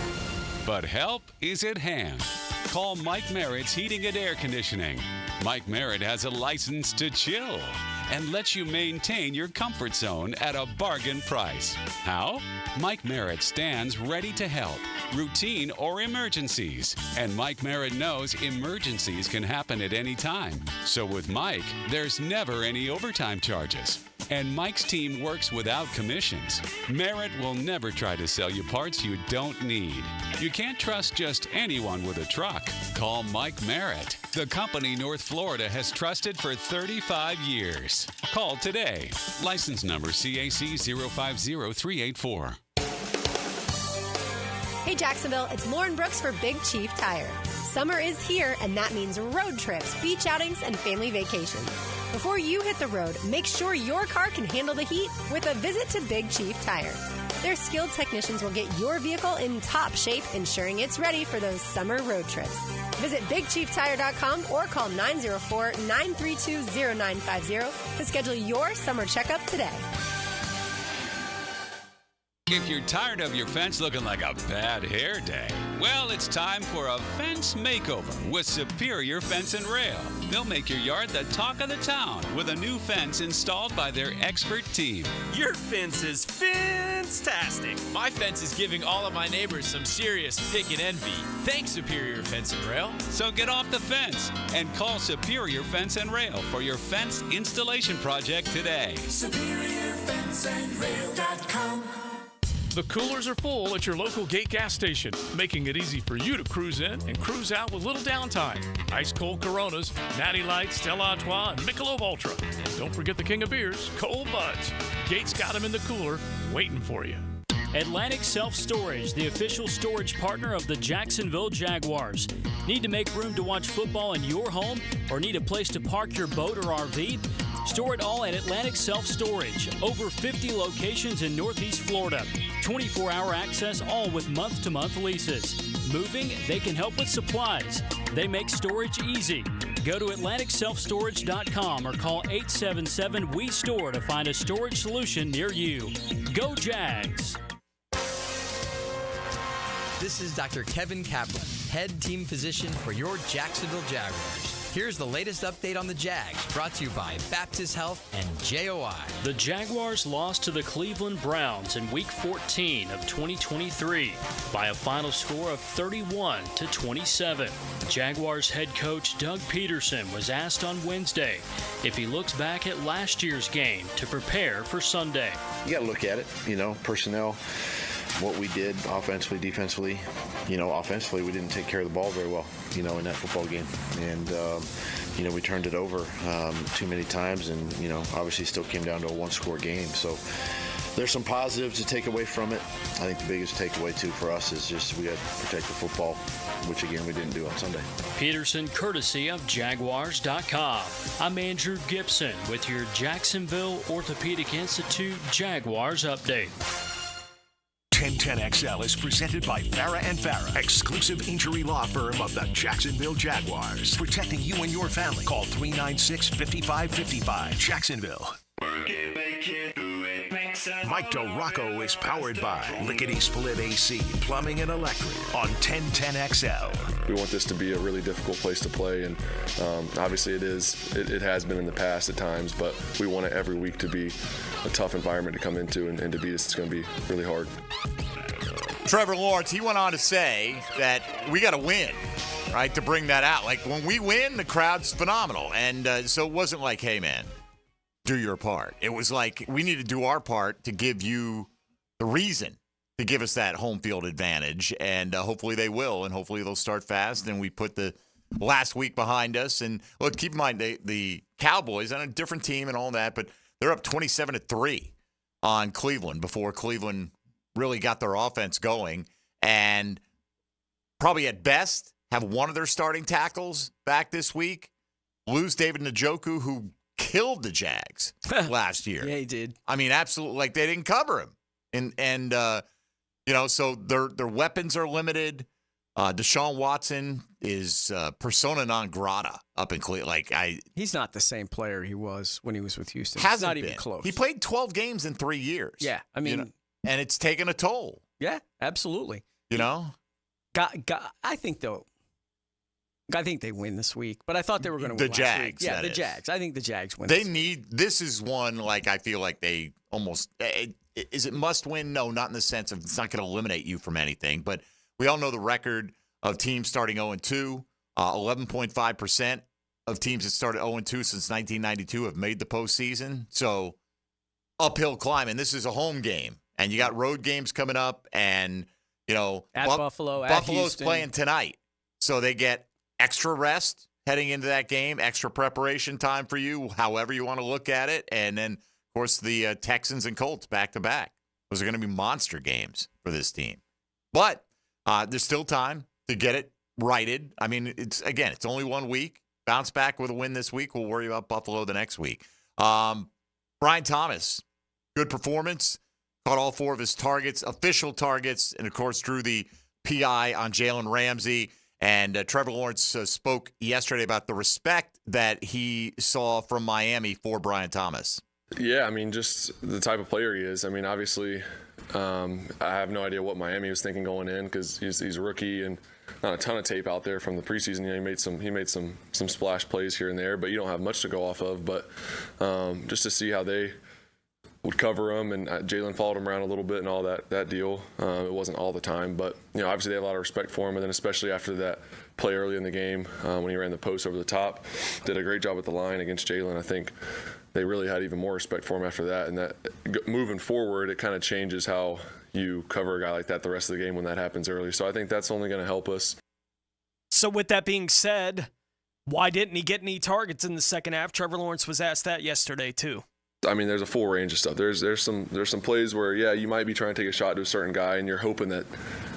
But help is at hand. Call Mike Merritt's Heating and Air Conditioning. Mike Merritt has a license to chill and lets you maintain your comfort zone at a bargain price. How? Mike Merritt stands ready to help, routine or emergencies. And Mike Merritt knows emergencies can happen at any time. So with Mike, there's never any overtime charges. And Mike's team works without commissions. Merritt will never try to sell you parts you don't need. You can't trust just anyone with a truck. Call Mike Merritt, the company North Florida has trusted for 35 years. Call today. License number CAC 050384. Hey Jacksonville, it's Lauren Brooks for Big Chief Tire. Summer is here, and that means road trips, beach outings, and family vacations. Before you hit the road, make sure your car can handle the heat with a visit to Big Chief Tire. Their skilled technicians will get your vehicle in top shape, ensuring it's ready for those summer road trips. Visit BigChiefTire.com or call 904-932-0950 to schedule your summer checkup today. If you're tired of your fence looking like a bad hair day, well, it's time for a fence makeover with Superior Fence and Rail. They'll make your yard the talk of the town with a new fence installed by their expert team. Your fence is fantastic. My fence is giving all of my neighbors some serious pick and envy. Thanks, Superior Fence and Rail. So get off the fence and call Superior Fence and Rail for your fence installation project today. SuperiorFenceandRail.com. The coolers are full at your local Gate gas station, making it easy for you to cruise in and cruise out with little downtime. Ice cold Coronas, Natty Light, Stella Artois, and Michelob Ultra. Don't forget the king of beers, Cold Buds. Gate's got them in the cooler, waiting for you. Atlantic Self-Storage, the official storage partner of the Jacksonville Jaguars. Need to make room to watch football in your home or need a place to park your boat or RV? Store it all at Atlantic Self-Storage. Over 50 locations in Northeast Florida. 24-hour access, all with month-to-month leases. Moving? They can help with supplies. They make storage easy. Go to AtlanticSelfStorage.com or call 877-WE-STORE to find a storage solution near you. Go Jags! This is Dr. Kevin Kaplan, head team physician for your Jacksonville Jaguars. Here's the latest update on the Jags, brought to you by Baptist Health and JOI. The Jaguars lost to the Cleveland Browns in Week 14 of 2023 by a final score of 31-27. Jaguars head coach Doug Peterson was asked on Wednesday if he looks back at last year's game to prepare for Sunday. You got to look at it, personnel. What we did offensively, defensively. Offensively, we didn't take care of the ball very well, in that football game. And we turned it over too many times, and obviously still came down to a one-score game. So there's some positives to take away from it. I think the biggest takeaway too for us is just we had to protect the football, which again we didn't do on Sunday. Peterson, courtesy of Jaguars.com. I'm Andrew Gibson with your Jacksonville Orthopedic Institute Jaguars update. 1010XL is presented by Farah & Farah, exclusive injury law firm of the Jacksonville Jaguars. Protecting you and your family. Call 396-5555. Jacksonville. Mike DeRocco is powered by Lickety Split AC, Plumbing and Electric on 1010XL. We want this to be a really difficult place to play, and obviously it is. It has been in the past at times, but we want it every week to be a tough environment to come into, and to beat us, it's going to be really hard. Trevor Lawrence, he went on to say that we got to win, right, to bring that out. Like, when we win, the crowd's phenomenal. And so it wasn't like, hey, man, do your part. It was like, we need to do our part to give you the reason to give us that home field advantage. And hopefully they will, and hopefully they'll start fast. And we put the last week behind us. And, look, keep in mind, the Cowboys on a different team and all that, but they're up 27-3 on Cleveland before Cleveland really got their offense going, and probably at best have one of their starting tackles back this week. Lose David Njoku, who killed the Jags last year. Yeah, he did. I mean, absolutely. Like, they didn't cover him. And so their weapons are limited. Deshaun Watson is persona non grata up in Cleveland. He's not the same player he was when he was with Houston. Hasn't not been. Even close. He played 12 games in 3 years. Yeah, I mean, and it's taken a toll. Yeah, absolutely. I think they win this week, but I thought they were going to win the Jags. Week. Yeah, the Jags. I think the Jags win. This is one, like, I feel like they almost is it must win? No, not in the sense of it's not going to eliminate you from anything, but we all know the record of teams starting 0-2. 11.5% of teams that started 0-2 since 1992 have made the postseason. So uphill climb, and this is a home game. And you got road games coming up, and, at Buffalo, at Buffalo's Houston. playing tonight. So they get extra rest heading into that game, extra preparation time for you, however you want to look at it. And then, of course, the Texans and Colts back-to-back. Those are going to be monster games for this team. But there's still time to get it righted. I mean, it's only 1 week. Bounce back with a win this week. We'll worry about Buffalo the next week. Brian Thomas, good performance. Caught all 4 of his targets, official targets, and, of course, drew the PI on Jalen Ramsey. And Trevor Lawrence spoke yesterday about the respect that he saw from Miami for Brian Thomas. Yeah, I mean, just the type of player he is. I mean, obviously, I have no idea what Miami was thinking going in because he's a rookie and not a ton of tape out there from the preseason. He made some splash plays here and there, but you don't have much to go off of. But just to see how they would cover him, and Jalen followed him around a little bit and all that deal. It wasn't all the time, but obviously they have a lot of respect for him. And then especially after that play early in the game when he ran the post over the top, did a great job at the line against Jalen. I think they really had even more respect for him after that. And that moving forward, it kind of changes how you cover a guy like that the rest of the game when that happens early. So I think that's only going to help us. So with that being said, why didn't he get any targets in the second half? Trevor Lawrence was asked that yesterday too. I mean, there's a full range of stuff. There's some plays where, yeah, you might be trying to take a shot to a certain guy, and you're hoping that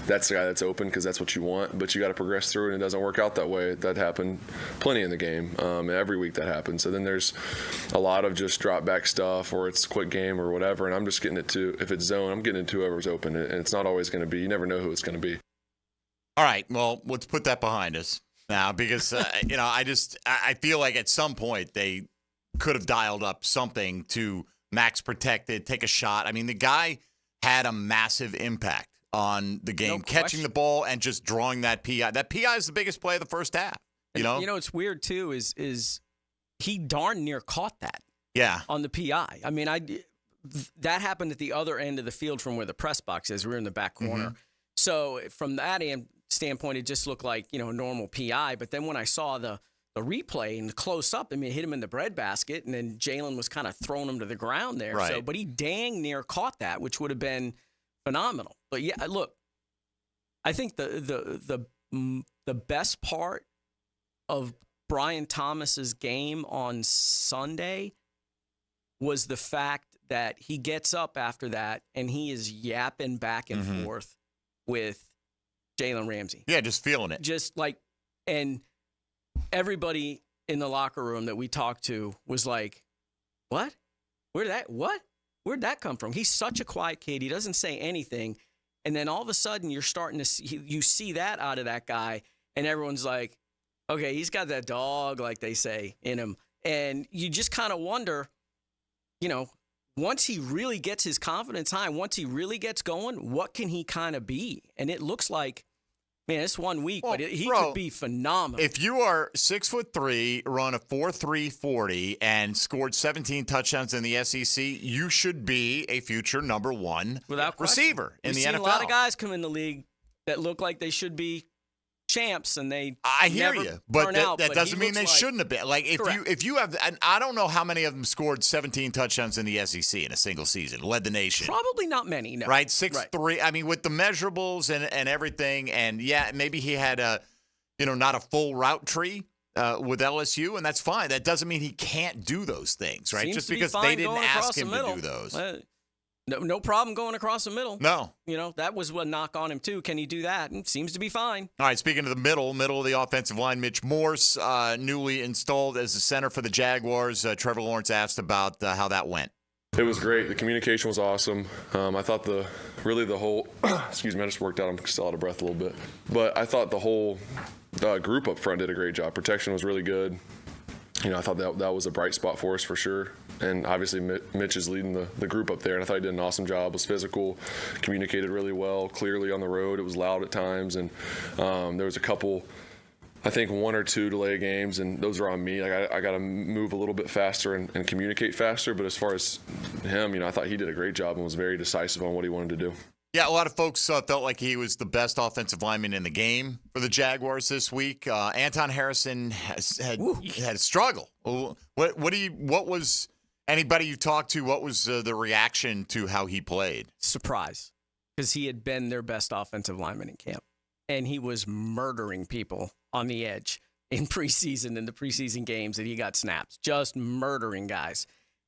that's the guy that's open because that's what you want, but you got to progress through it, and it doesn't work out that way. That happened plenty in the game. Every week that happens. So then there's a lot of just drop back stuff, or it's quick game or whatever, and I'm just getting it to, if it's zone, I'm getting it to whoever's open, and it's not always going to be. You never know who it's going to be. All right, well, let's put that behind us now because, I feel like at some point they could have dialed up something to max protected, take a shot. I mean, the guy had a massive impact on the game, catching the ball and just drawing that PI. That PI is the biggest play of the first half. It's weird too is he darn near caught that. Yeah. On the PI. I mean, that happened at the other end of the field from where the press box is. We're in the back corner. Mm-hmm. So from that standpoint, it just looked like, a normal PI. But then when I saw the replay and the close up, I mean, it hit him in the breadbasket, and then Jalen was kind of throwing him to the ground there. Right. So, but he dang near caught that, which would have been phenomenal. But yeah, look, I think the best part of Brian Thomas's game on Sunday was the fact that he gets up after that and he is yapping back and forth with Jalen Ramsey. Yeah, just feeling it. Just like, and everybody in the locker room that we talked to was like, what? Where'd that come from? He's such a quiet kid. He doesn't say anything. And then all of a sudden you're starting to see, you see that out of that guy and everyone's like, okay, he's got that dog, like they say, in him. And you just kind of wonder, once he really gets his confidence high, once he really gets going, what can he kind of be? And it looks like, man, it's 1 week, but he could be phenomenal. If you are 6'3", run a 4.3 40, and scored 17 touchdowns in the SEC, you should be a future number one receiver in the NFL. We've seen a lot of guys come in the league that look like they should be champs, and I hear you, but that doesn't mean they like, shouldn't have been. Like if you have, and I don't know how many of them scored 17 touchdowns in the SEC in a single season, led the nation. Probably not many, no. Right, 6'3". I mean, with the measurables and everything, and yeah, maybe he had not a full route tree with LSU, and that's fine. That doesn't mean he can't do those things, right? Just because they didn't ask him to do those. No problem going across the middle. No. That was a knock on him, too. Can he do that? And seems to be fine. All right, speaking of the middle of the offensive line, Mitch Morse, newly installed as the center for the Jaguars. Trevor Lawrence asked about how that went. It was great. The communication was awesome. I thought the whole excuse me, I just worked out. I'm still out of breath a little bit. But I thought the whole group up front did a great job. Protection was really good. I thought that was a bright spot for us for sure. And obviously Mitch is leading the group up there, and I thought he did an awesome job. Was physical, communicated really well, clearly on the road. It was loud at times, and there was a couple, I think 1 or 2 delay games, and those are on me. I got to move a little bit faster and communicate faster. But as far as him, I thought he did a great job and was very decisive on what he wanted to do. Yeah, a lot of folks felt like he was the best offensive lineman in the game for the Jaguars this week. Anton Harrison had a struggle. What was anybody you talked to? What was the reaction to how he played? Surprise, because he had been their best offensive lineman in camp, and he was murdering people on the edge in preseason, in the preseason games that he got snaps, just murdering guys.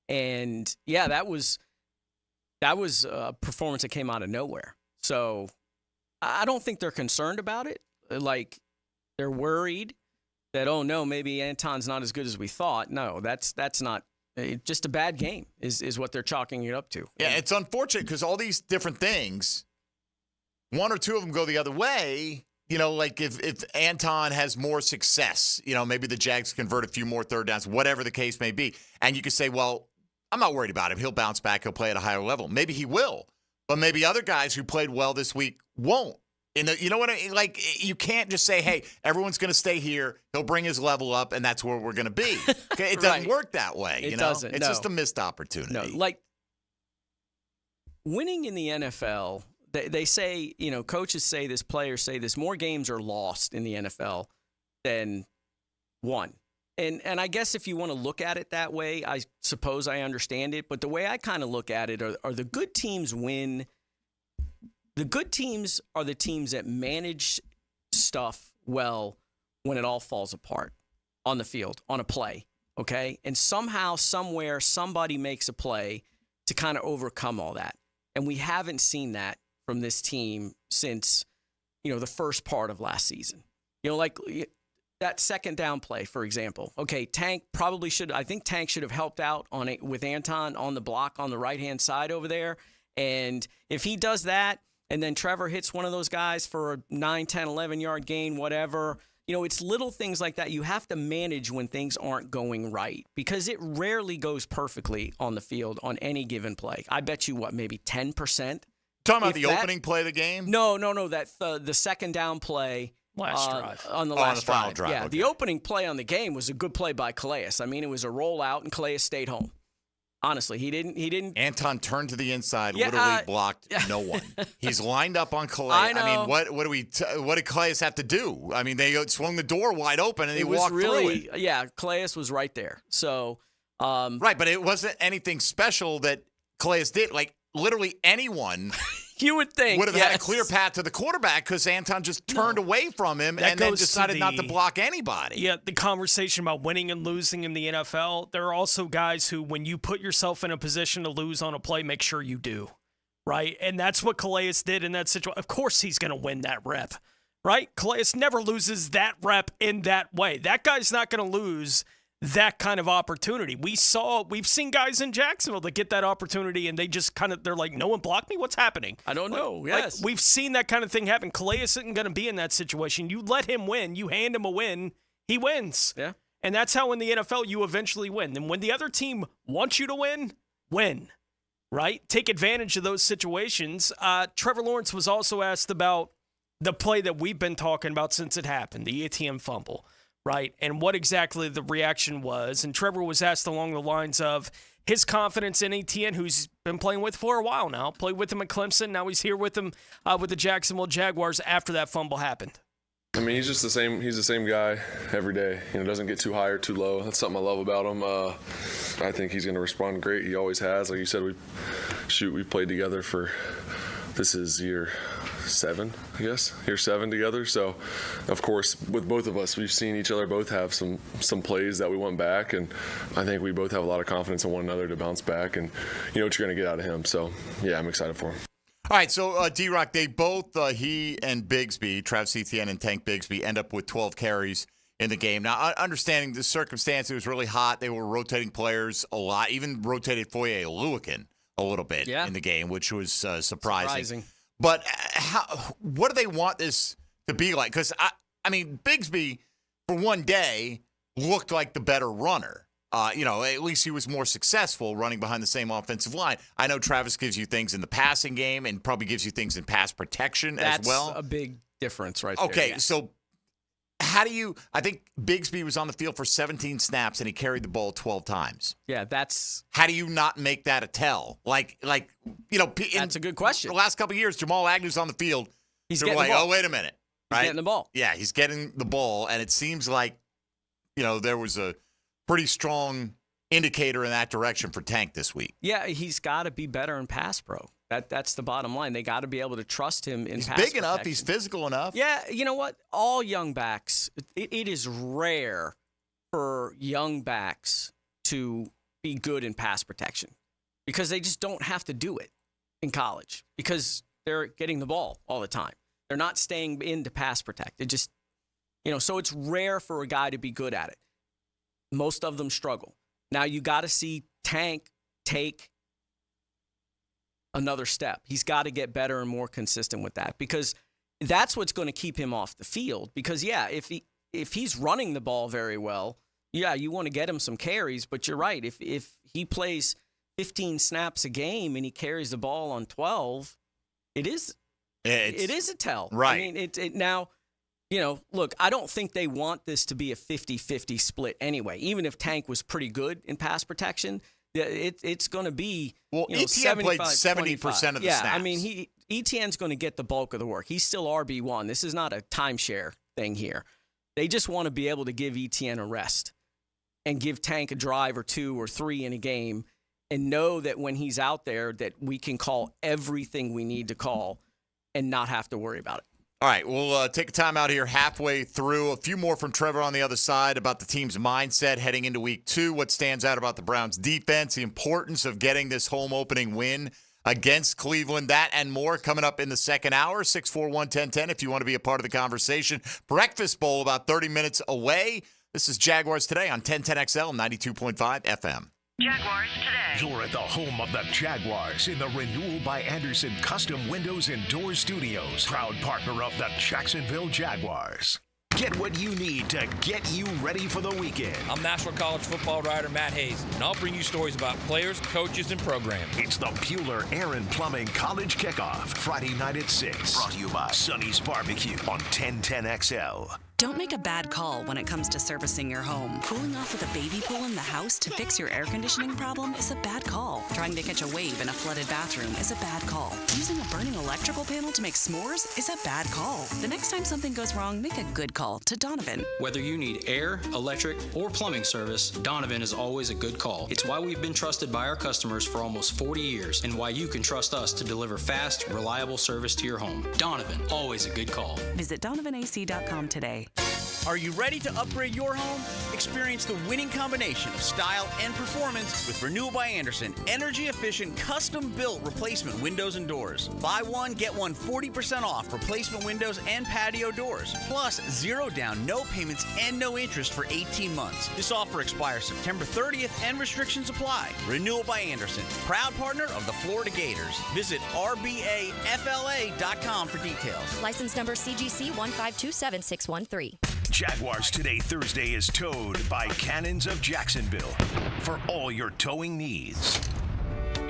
And yeah, that was a performance that came out of nowhere. So I don't think they're concerned about it. Like, they're worried that, oh, no, maybe Anton's not as good as we thought. No, that's not. Just a bad game is what they're chalking it up to. Yeah, it's unfortunate because all these different things, 1 or 2 of them go the other way. Like if Anton has more success, maybe the Jags convert a few more third downs, whatever the case may be. And you could say, well, I'm not worried about him. He'll bounce back. He'll play at a higher level. Maybe he will. But maybe other guys who played well this week won't. You know what I mean? Like, you can't just say, hey, everyone's going to stay here. He'll bring his level up, and that's where we're going to be. Okay? It doesn't work that way. It doesn't. It's just a missed opportunity. No, like, winning in the NFL, they say, coaches say this, players say this, more games are lost in the NFL than won. And I guess if you want to look at it that way, I suppose I understand it. But the way I kind of look at it are the good teams win. The good teams are the teams that manage stuff well when it all falls apart on the field, on a play, okay? And somehow, somewhere, somebody makes a play to kind of overcome all that. And we haven't seen that from this team since, the first part of last season. Like that second down play, for example. Okay, Tank should have helped out on it with Anton on the block on the right-hand side over there. And if he does that, and then Trevor hits one of those guys for a 9, 10, 11-yard gain, whatever, it's little things like that you have to manage when things aren't going right, because it rarely goes perfectly on the field on any given play. I bet you, maybe 10%? Talking about the opening play of the game? No, that's the second down play. Last drive. On the last final drive. Yeah, okay. The opening play on the game was a good play by Calais. I mean, it was a rollout, and Calais stayed home. Honestly, he didn't. Anton turned to the inside, literally blocked no one. He's lined up on Calais. I know. I mean, what did Calais have to do? I mean, they swung the door wide open, and he walked through it. Yeah, Calais was right there. So, right, but it wasn't anything special that Calais did. Like, literally anyone You would think. Would have had a clear path to the quarterback because Anton just turned away from him and then decided not to block anybody. Yeah, the conversation about winning and losing in the NFL, there are also guys who, when you put yourself in a position to lose on a play, make sure you do, right? And that's what Calais did in that situation. Of course he's going to win that rep, right? Calais never loses that rep in that way. That guy's not going to lose that kind of opportunity. We've seen guys in Jacksonville that get that opportunity and they just they're like, no one blocked me? What's happening? I don't know. Yes. We've seen that kind of thing happen. Calais isn't going to be in that situation. You let him win. You hand him a win. He wins. Yeah. And that's how in the NFL you eventually win. And when the other team wants you to win, right? Take advantage of those situations. Trevor Lawrence was also asked about the play that we've been talking about since it happened, the ATM fumble. Right, and what exactly the reaction was. And Trevor was asked along the lines of his confidence in Etienne, who's been playing with for a while now. Played with him at Clemson. Now he's here with him with the Jacksonville Jaguars after that fumble happened. I mean, he's just the same. He's the same guy every day. Doesn't get too high or too low. That's something I love about him. I think he's going to respond great. He always has. Like you said, we've played together for, this is year 7, I guess. Year 7 together. So, of course, with both of us, we've seen each other both have some plays that we want back, and I think we both have a lot of confidence in one another to bounce back, and you know what you're going to get out of him. So, yeah, I'm excited for him. All right, so D-Rock, they both, he and Bigsby, Travis Etienne and Tank Bigsby, end up with 12 carries in the game. Now, understanding the circumstance, it was really hot. They were rotating players a lot, even rotated Foye Oluwakin a little bit in the game, which was surprising. But what do they want this to be like? Because, I mean, Bigsby, for one day, looked like the better runner. At least he was more successful running behind the same offensive line. I know Travis gives you things in the passing game and probably gives you things in pass protection as well. That's a big difference right there. Okay, so how do you – I think Bigsby was on the field for 17 snaps and he carried the ball 12 times. Yeah, that's – how do you not make that a tell? That's a good question. The last couple of years, Jamal Agnew's on the field. He's getting the ball. Oh, wait a minute. He's getting the ball. Yeah, he's getting the ball, and it seems like, there was a pretty strong indicator in that direction for Tank this week. Yeah, he's got to be better in pass pro. That's the bottom line. They got to be able to trust him in pass protection. He's big enough. He's physical enough. Yeah, you know what? All young backs, it is rare for young backs to be good in pass protection because they just don't have to do it in college because they're getting the ball all the time. They're not staying in to pass protect. It just, so it's rare for a guy to be good at it. Most of them struggle. Now you got to see Tank take another step. He's got to get better and more consistent with that because that's what's going to keep him off the field. Because, if he's running the ball very well, you want to get him some carries. But you're right. If he plays 15 snaps a game and he carries the ball on 12, it is a tell. Right. I mean, now, look, I don't think they want this to be a 50-50 split anyway. Even if Tank was pretty good in pass protection, it's going to be Etienne played 70% of the snaps. I mean, Etienne's going to get the bulk of the work. He's still RB1. This is not a timeshare thing here. They just want to be able to give Etienne a rest and give Tank a drive or 2 or 3 in a game and know that when he's out there that we can call everything we need to call and not have to worry about it. All right, we'll take a time out here halfway through. A few more from Trevor on the other side about the team's mindset heading into week 2. What stands out about the Browns' defense, the importance of getting this home opening win against Cleveland, that and more coming up in the second hour. 641-1010 if you want to be a part of the conversation. Breakfast Bowl about 30 minutes away. This is Jaguars Today on 1010XL 92.5 FM. Jaguars Today. You're at the home of the Jaguars in the Renewal by Anderson Custom Windows and Doors Studios. Proud partner of the Jacksonville Jaguars. Get what you need to get you ready for the weekend. I'm National College football writer Matt Hayes, and I'll bring you stories about players, coaches, and programs. It's the Bueller Aaron Plumbing College Kickoff, Friday night at 6. Brought to you by Sonny's Barbecue on 1010XL. Don't make a bad call when it comes to servicing your home. Cooling off with a baby pool in the house to fix your air conditioning problem is a bad call. Trying to catch a wave in a flooded bathroom is a bad call. Using a burning electrical panel to make s'mores is a bad call. The next time something goes wrong, make a good call to Donovan. Whether you need air, electric, or plumbing service, Donovan is always a good call. It's why we've been trusted by our customers for almost 40 years and why you can trust us to deliver fast, reliable service to your home. Donovan, always a good call. Visit DonovanAC.com today. Are you ready to upgrade your home? Experience the winning combination of style and performance with Renewal by Andersen. Energy-efficient, custom-built replacement windows and doors. Buy one, get one 40% off replacement windows and patio doors. Plus, 0 down, no payments, and no interest for 18 months. This offer expires September 30th and restrictions apply. Renewal by Andersen, proud partner of the Florida Gators. Visit rbafla.com for details. License number CGC 1527613. Jaguars Today Thursday is towed by Cannons of Jacksonville for all your towing needs.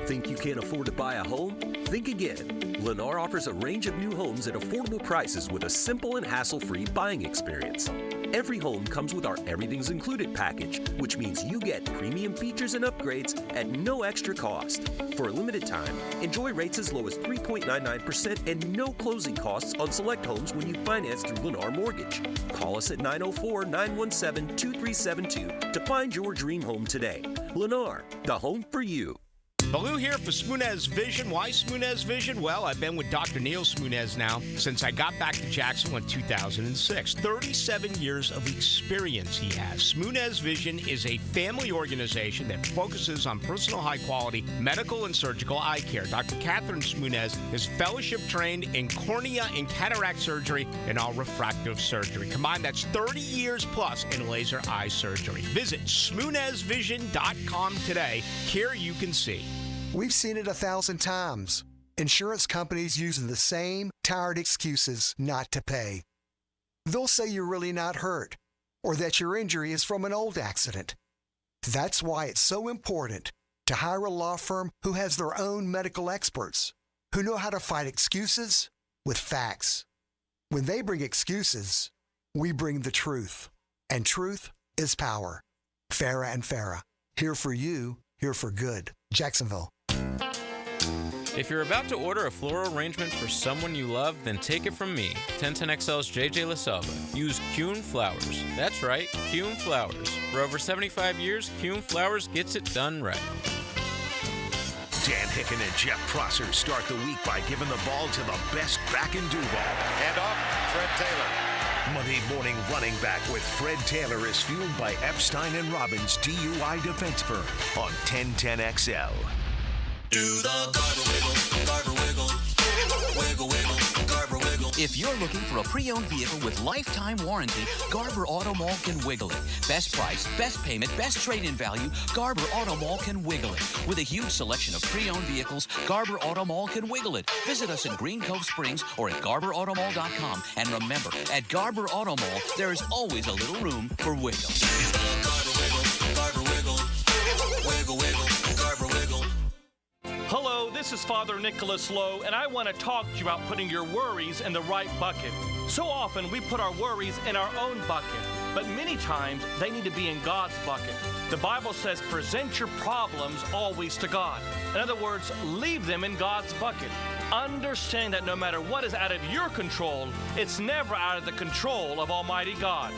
Think you can't afford to buy a home? Think again. Lennar offers a range of new homes at affordable prices with a simple and hassle-free buying experience. Every home comes with our Everything's Included package, which means you get premium features and upgrades at no extra cost. For a limited time, enjoy rates as low as 3.99% and no closing costs on select homes when you finance through Lennar Mortgage. Call us at 904-917-2372 to find your dream home today. Lennar, the home for you. Baloo here for Smunez Vision. Why Smunez Vision? Well, I've been with Dr. Neil Smunez now since I got back to Jacksonville in 2006. 37 years of experience he has. Smunez Vision is a family organization that focuses on personal high-quality medical and surgical eye care. Dr. Catherine Smunez is fellowship-trained in cornea and cataract surgery and all refractive surgery. Combined, that's 30 years plus in laser eye surgery. Visit SmunezVision.com today. Here you can see. We've seen it 1,000 times. Insurance companies using the same tired excuses not to pay. They'll say you're really not hurt, or that your injury is from an old accident. That's why it's so important to hire a law firm who has their own medical experts, who know how to fight excuses with facts. When they bring excuses, we bring the truth. And truth is power. Farah and Farah. Here for you, here for good. Jacksonville. If you're about to order a floral arrangement for someone you love, then take it from me, 1010XL's JJ LaSalva. Use Kuhn Flowers. That's right, Kuhn Flowers. For over 75 years, Kuhn Flowers gets it done right. Dan Hicken and Jeff Prosser start the week by giving the ball to the best back in Duval. And off, Fred Taylor. Monday morning running back with Fred Taylor is fueled by Epstein and Robbins DUI defense firm on 1010XL. Do the Garber wiggle, Garber wiggle, wiggle, wiggle, Garber wiggle. If you're looking for a pre-owned vehicle with lifetime warranty, Garber Auto Mall can wiggle it. Best price, best payment, best trade-in value, Garber Auto Mall can wiggle it. With a huge selection of pre-owned vehicles, Garber Auto Mall can wiggle it. Visit us in Green Cove Springs or at GarberAutomall.com. And remember, at Garber Auto Mall, there is always a little room for wiggle. Garber wiggle, Garber wiggle, wiggle, wiggle, Garber wiggle. Hello, this is Father Nicholas Lowe, and I want to talk to you about putting your worries in the right bucket. So often we put our worries in our own bucket, but many times they need to be in God's bucket. The Bible says, present your problems always to God. In other words, leave them in God's bucket. Understand that no matter what is out of your control, it's never out of the control of Almighty God.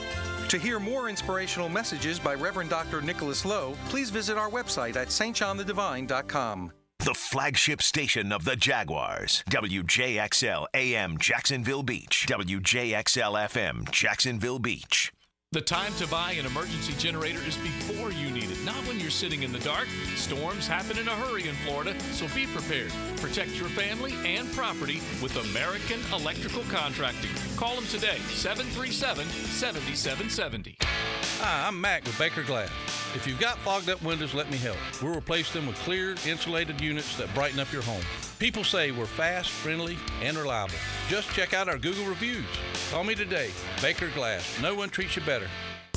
To hear more inspirational messages by Reverend Dr. Nicholas Lowe, please visit our website at stjohnthedivine.com. The flagship station of the Jaguars. WJXL AM Jacksonville Beach. WJXL FM Jacksonville Beach. The time to buy an emergency generator is before you need it, not when you're sitting in the dark. Storms happen in a hurry in Florida, so be prepared. Protect your family and property with American Electrical Contracting. Call them today, 737-7770. Hi, I'm Mac with Baker Glass. If you've got fogged up windows, let me help. We'll replace them with clear, insulated units that brighten up your home. People say we're fast, friendly, and reliable. Just check out our Google reviews. Call me today. Baker Glass. No one treats you better.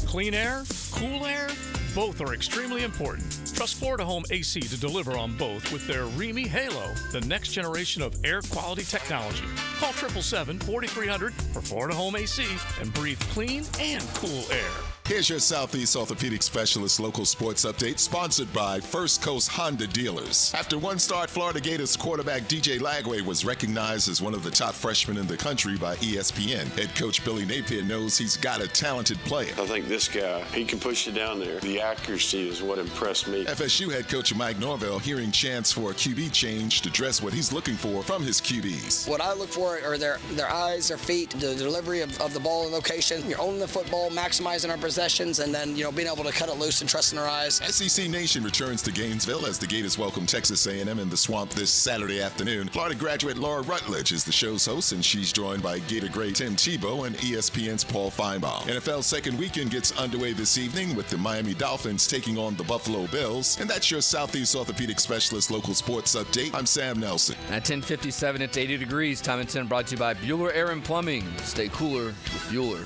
Clean air, cool air, Both are extremely important. Trust Florida Home AC to deliver on both with their Remy Halo, the next generation of air quality technology. Call 777-4300 for Florida Home AC and breathe clean and cool air. Here's your Southeast Orthopedic Specialist local sports update, sponsored by First Coast Honda Dealers. After one start, Florida Gators quarterback DJ Lagway was recognized as one of the top freshmen in the country by ESPN. Head coach Billy Napier knows he's got a talented player. I think this guy, he can push it down there. The accuracy is what impressed me. FSU head coach Mike Norvell hearing chants for a QB change to address what he's looking for from his QBs. What I look for are their eyes, their feet, the delivery of the ball in location. You're owning the football, maximizing our possessions, and then, being able to cut it loose and trusting their eyes. SEC Nation returns to Gainesville as the Gators welcome Texas A&M in the Swamp this Saturday afternoon. Florida graduate Laura Rutledge is the show's host, and she's joined by Gator great Tim Tebow and ESPN's Paul Feinbaum. NFL's second weekend gets underway this evening with the Miami Dolphins taking on the Buffalo Bills. And that's your Southeast Orthopedic Specialist local sports update. I'm Sam Nelson. At 10:57, it's 80 degrees. Time and 10 brought to you by Bueller Air and Plumbing. Stay cooler with Bueller.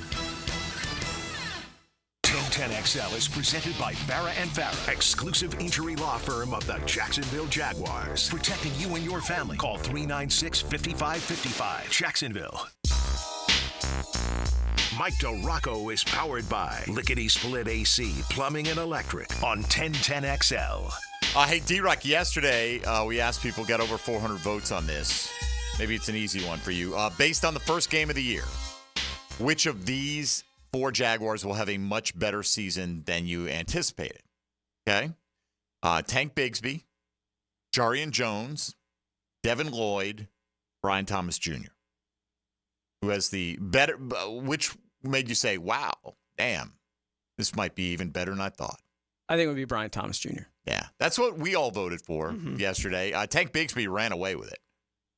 1010XL is presented by Farah & Farah, exclusive injury law firm of the Jacksonville Jaguars. Protecting you and your family. Call 396-5555. Jacksonville. Mike DeRocco is powered by Lickety Split AC, Plumbing and Electric on 1010XL. Hey, D-Rock, yesterday we asked people, got over 400 votes on this. Maybe it's an easy one for you. Based on the first game of the year, which of these 4 Jaguars will have a much better season than you anticipated? Okay? Tank Bigsby, Jarian Jones, Devin Lloyd, Brian Thomas Jr. Who has the better, which made you say, wow, damn, this might be even better than I thought? I think it would be Brian Thomas Jr. Yeah, that's what we all voted for yesterday. Tank Bigsby ran away with it.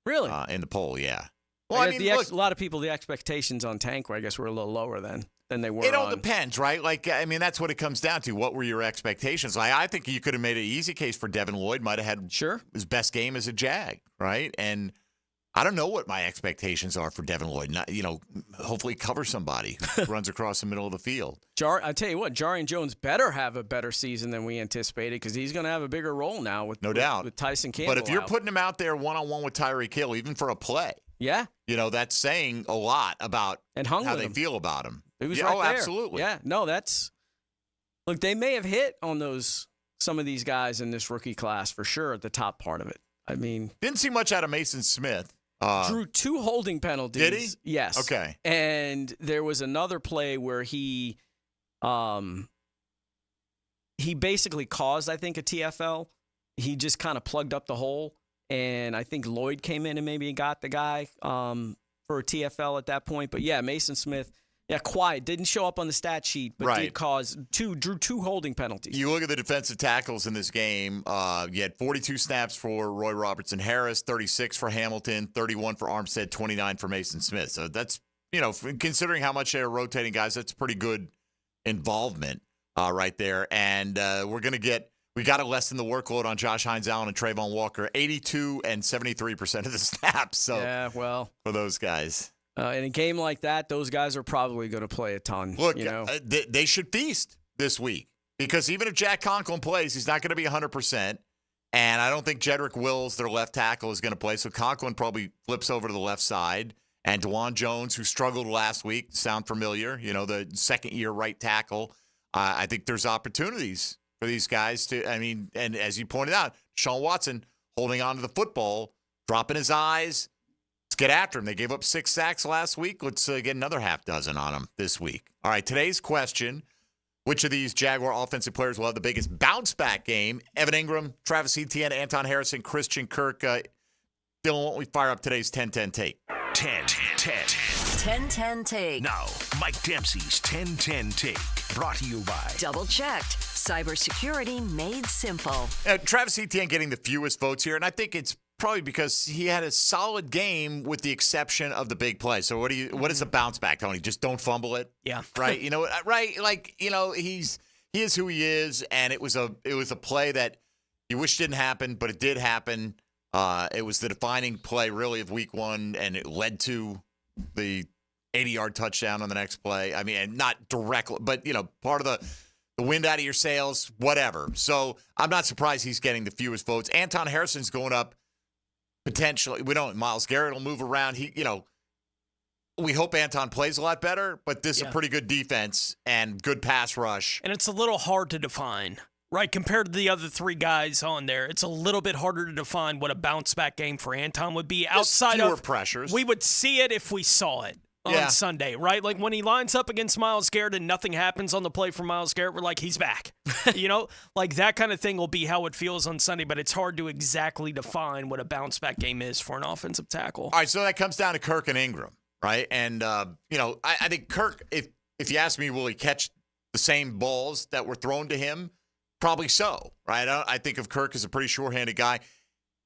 Really? In the poll, yeah. Well, I mean, look, a lot of people, the expectations on Tank, I guess, were a little lower than they were. It all depends, right? Like, I mean, that's what it comes down to. What were your expectations? Like, I think you could have made an easy case for Devin Lloyd. Might have had his best game as a Jag, right? And I don't know what my expectations are for Devin Lloyd. Not, hopefully cover somebody who runs across the middle of the field. I tell you what, Jarian Jones better have a better season than we anticipated because he's going to have a bigger role now with Tyson Campbell. But if you're putting him out there one-on-one with Tyreek Hill, even for a play, that's saying a lot about how they feel about him. He was right there. Absolutely. Yeah, no, look, they may have hit on some of these guys in this rookie class for sure at the top part of it. I mean, didn't see much out of Mason Smith. Drew 2 holding penalties. Did he? Yes. Okay. And there was another play where he basically caused, I think, a TFL. He just kind of plugged up the hole, and I think Lloyd came in and maybe got the guy for a TFL at that point. But yeah, Mason Smith. Yeah, quiet. Didn't show up on the stat sheet, but did drew 2 holding penalties. You look at the defensive tackles in this game. You had 42 snaps for Roy Robertson-Harris, 36 for Hamilton, 31 for Armstead, 29 for Mason Smith. So that's, considering how much they're rotating guys, that's pretty good involvement right there. And we got to lessen the workload on Josh Hines-Allen and Trayvon Walker, 82 and 73% of the snaps. So yeah, well, for those guys. In a game like that, those guys are probably going to play a ton. Look, they should feast this week because even if Jack Conklin plays, he's not going to be 100%. And I don't think Jedrick Wills, their left tackle, is going to play. So Conklin probably flips over to the left side. And DeJuan Jones, who struggled last week, sound familiar, the second-year right tackle. I think there's opportunities for these guys and as you pointed out, Deshaun Watson holding on to the football, dropping his eyes. Let's get after him. They gave up 6 sacks last week. Let's get another half dozen on them this week. All right, today's question, which of these Jaguar offensive players will have the biggest bounce-back game? Evan Ingram, Travis Etienne, Anton Harrison, Christian Kirk. Dylan, why don't we fire up today's 10-10 take? 10-10 take. Now, Mike Dempsey's 10-10 take. Brought to you by Double-checked. Cybersecurity made simple. Travis Etienne getting the fewest votes here, and I think it's probably because he had a solid game with the exception of the big play. So what is a bounce back, Tony? Just don't fumble it. Yeah. Right. Right. Like, he is who he is. And it was a play that you wish didn't happen, but it did happen. It was the defining play really of week 1. And it led to the 80-yard touchdown on the next play. I mean, and not directly, but part of the wind out of your sails, whatever. So I'm not surprised he's getting the fewest votes. Anton Harrison's going up potentially. We don't. Myles Garrett will move around. We hope Anton plays a lot better, but this is a pretty good defense and good pass rush. And it's a little hard to define, right? Compared to the other three guys on there, it's a little bit harder to define what a bounce-back game for Anton would be outside fewer of pressures. We would see it if we saw it on Sunday, right? Like when he lines up against Myles Garrett and nothing happens on the play for Myles Garrett, we're like, he's back. Like that kind of thing will be how it feels on Sunday, but it's hard to exactly define what a bounce-back game is for an offensive tackle. All right, so that comes down to Kirk and Ingram, right? And, I think Kirk, if you ask me, will he catch the same balls that were thrown to him? Probably so, right? I think of Kirk as a pretty sure-handed guy.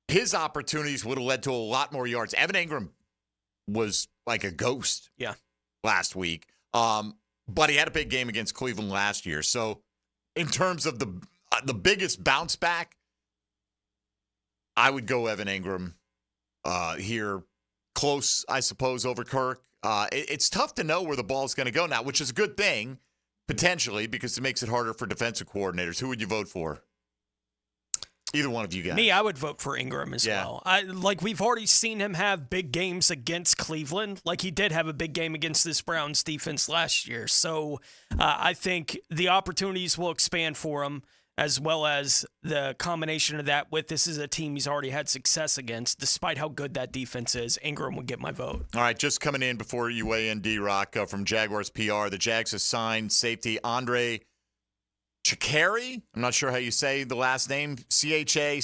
His opportunities would have led to a lot more yards. Evan Ingram was like a ghost last week. But he had a big game against Cleveland last year. So in terms of the biggest bounce back, I would go Evan Ingram here. Close, I suppose, over Kirk. It's tough to know where the ball's going to go now, which is a good thing, potentially, because it makes it harder for defensive coordinators. Who would you vote for? Either one of you guys. Me, I would vote for Ingram as well. We've already seen him have big games against Cleveland. Like he did have a big game against this Browns defense last year. So I think the opportunities will expand for him, as well as the combination of that with this is a team he's already had success against. Despite how good that defense is, Ingram would get my vote. All right, just coming in before you weigh in, D-Rock, from Jaguars PR. The Jags have signed safety Andre Chachere, I'm not sure how you say the last name, Chachere,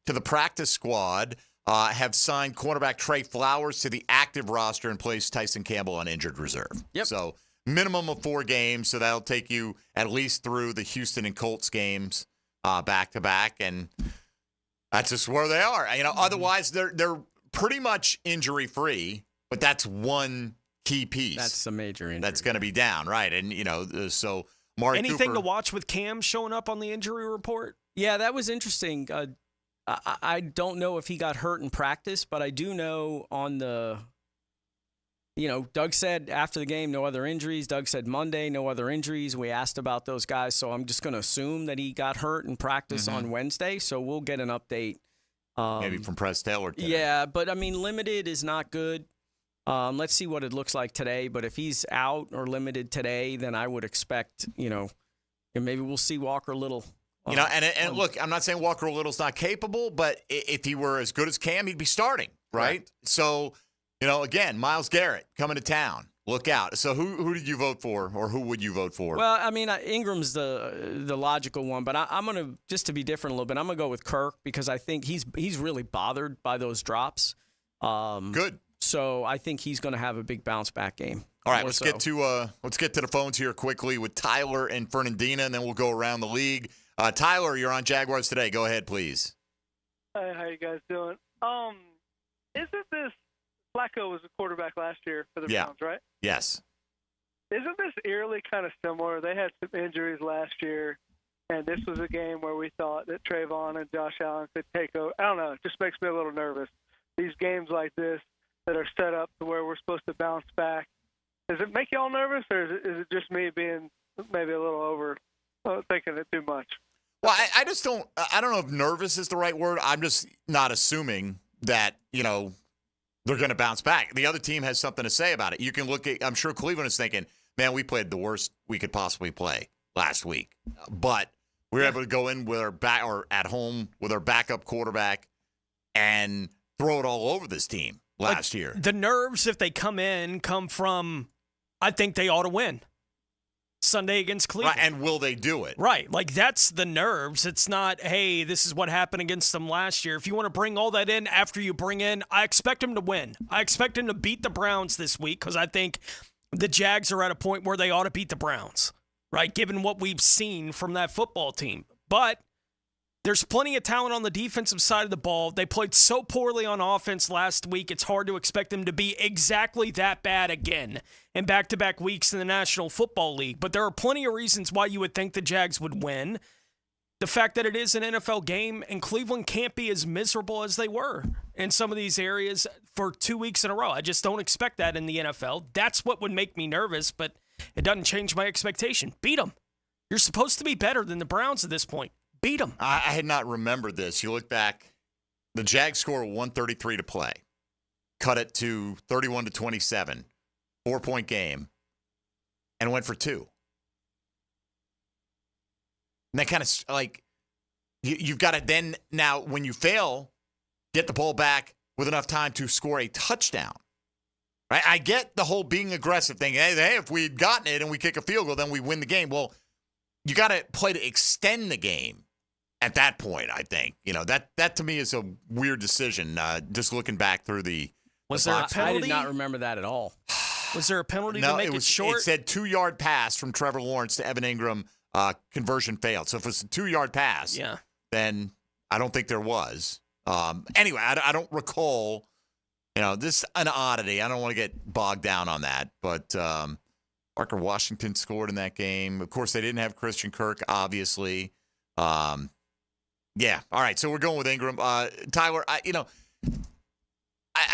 to the practice squad. Have signed cornerback Trey Flowers to the active roster and placed Tyson Campbell on injured reserve. Yep. So minimum of 4 games, so that'll take you at least through the Houston and Colts games back-to-back, and that's just where they are. Otherwise, they're pretty much injury-free, but that's one key piece. That's a major injury. That's going to be down, right? And, so Mark Anything Cooper, to watch with Cam showing up on the injury report? Yeah, that was interesting. I don't know if he got hurt in practice, but I do know on the, Doug said after the game, no other injuries. Doug said Monday, no other injuries. We asked about those guys, so I'm just going to assume that he got hurt in practice on Wednesday, so we'll get an update. Maybe from Press Taylor today. Yeah, but, limited is not good. Let's see what it looks like today. But if he's out or limited today, then I would expect, maybe we'll see Walker Little. And look, I'm not saying Walker Little's not capable, but if he were as good as Cam, he'd be starting, right? So, again, Myles Garrett coming to town. Look out. So who did you vote for, or who would you vote for? Well, Ingram's the logical one, but I'm going to, just to be different a little bit, I'm going to go with Kirk because I think he's really bothered by those drops. Good. So I think he's going to have a big bounce back game. All right, let's get to the phones here quickly with Tyler and Fernandina, and then we'll go around the league. Tyler, you're on Jaguars Today. Go ahead, please. Hey, how you guys doing? Isn't this Flacco was a quarterback last year for the Browns, right? Yes. Isn't this eerily kind of similar? They had some injuries last year, and this was a game where we thought that Trayvon and Josh Allen could take over. I don't know. It just makes me a little nervous. These games like this that are set up to where we're supposed to bounce back. Does it make y'all nervous, or is it just me being maybe a little over thinking it too much? Well, I just don't – I don't know if nervous is the right word. I'm just not assuming that, they're going to bounce back. The other team has something to say about it. You can look at – I'm sure Cleveland is thinking, man, we played the worst we could possibly play last week. But we were able to go in with our back – or at home with our backup quarterback and throw it all over this team last year. The nerves, if they come from, I think they ought to win Sunday against Cleveland. Right, and will they do it? Right. That's the nerves. It's not, hey, this is what happened against them last year. If you want to bring all that in after you bring in, I expect them to win. I expect them to beat the Browns this week because I think the Jags are at a point where they ought to beat the Browns, right, given what we've seen from that football team. But there's plenty of talent on the defensive side of the ball. They played so poorly on offense last week, it's hard to expect them to be exactly that bad again in back-to-back weeks in the National Football League. But there are plenty of reasons why you would think the Jags would win. The fact that it is an NFL game and Cleveland can't be as miserable as they were in some of these areas for 2 weeks in a row. I just don't expect that in the NFL. That's what would make me nervous. But, it doesn't change my expectation. Beat them. You're supposed to be better than the Browns at this point. Beat them. I had not remembered this. You look back, the Jags score 1:33 to play. Cut it to 31-27, 4-point game, and went for 2. And that kind of like, you've got to then, now when you fail, get the ball back with enough time to score a touchdown. Right? I get the whole being aggressive thing. Hey, if we'd gotten it and we kick a field goal, then we win the game. Well, you got to play to extend the game at that point, I think. That to me is a weird decision, just looking back through the Was there a penalty? I did not remember that at all. Was there a penalty to make it short? It said 2-yard pass from Trevor Lawrence to Evan Ingram. Conversion failed. So if it's a 2-yard pass, then I don't think there was. Anyway, I don't recall. This is an oddity. I don't want to get bogged down on that. But Parker Washington scored in that game. Of course, they didn't have Christian Kirk, obviously. All right. So we're going with Ingram. Tyler, I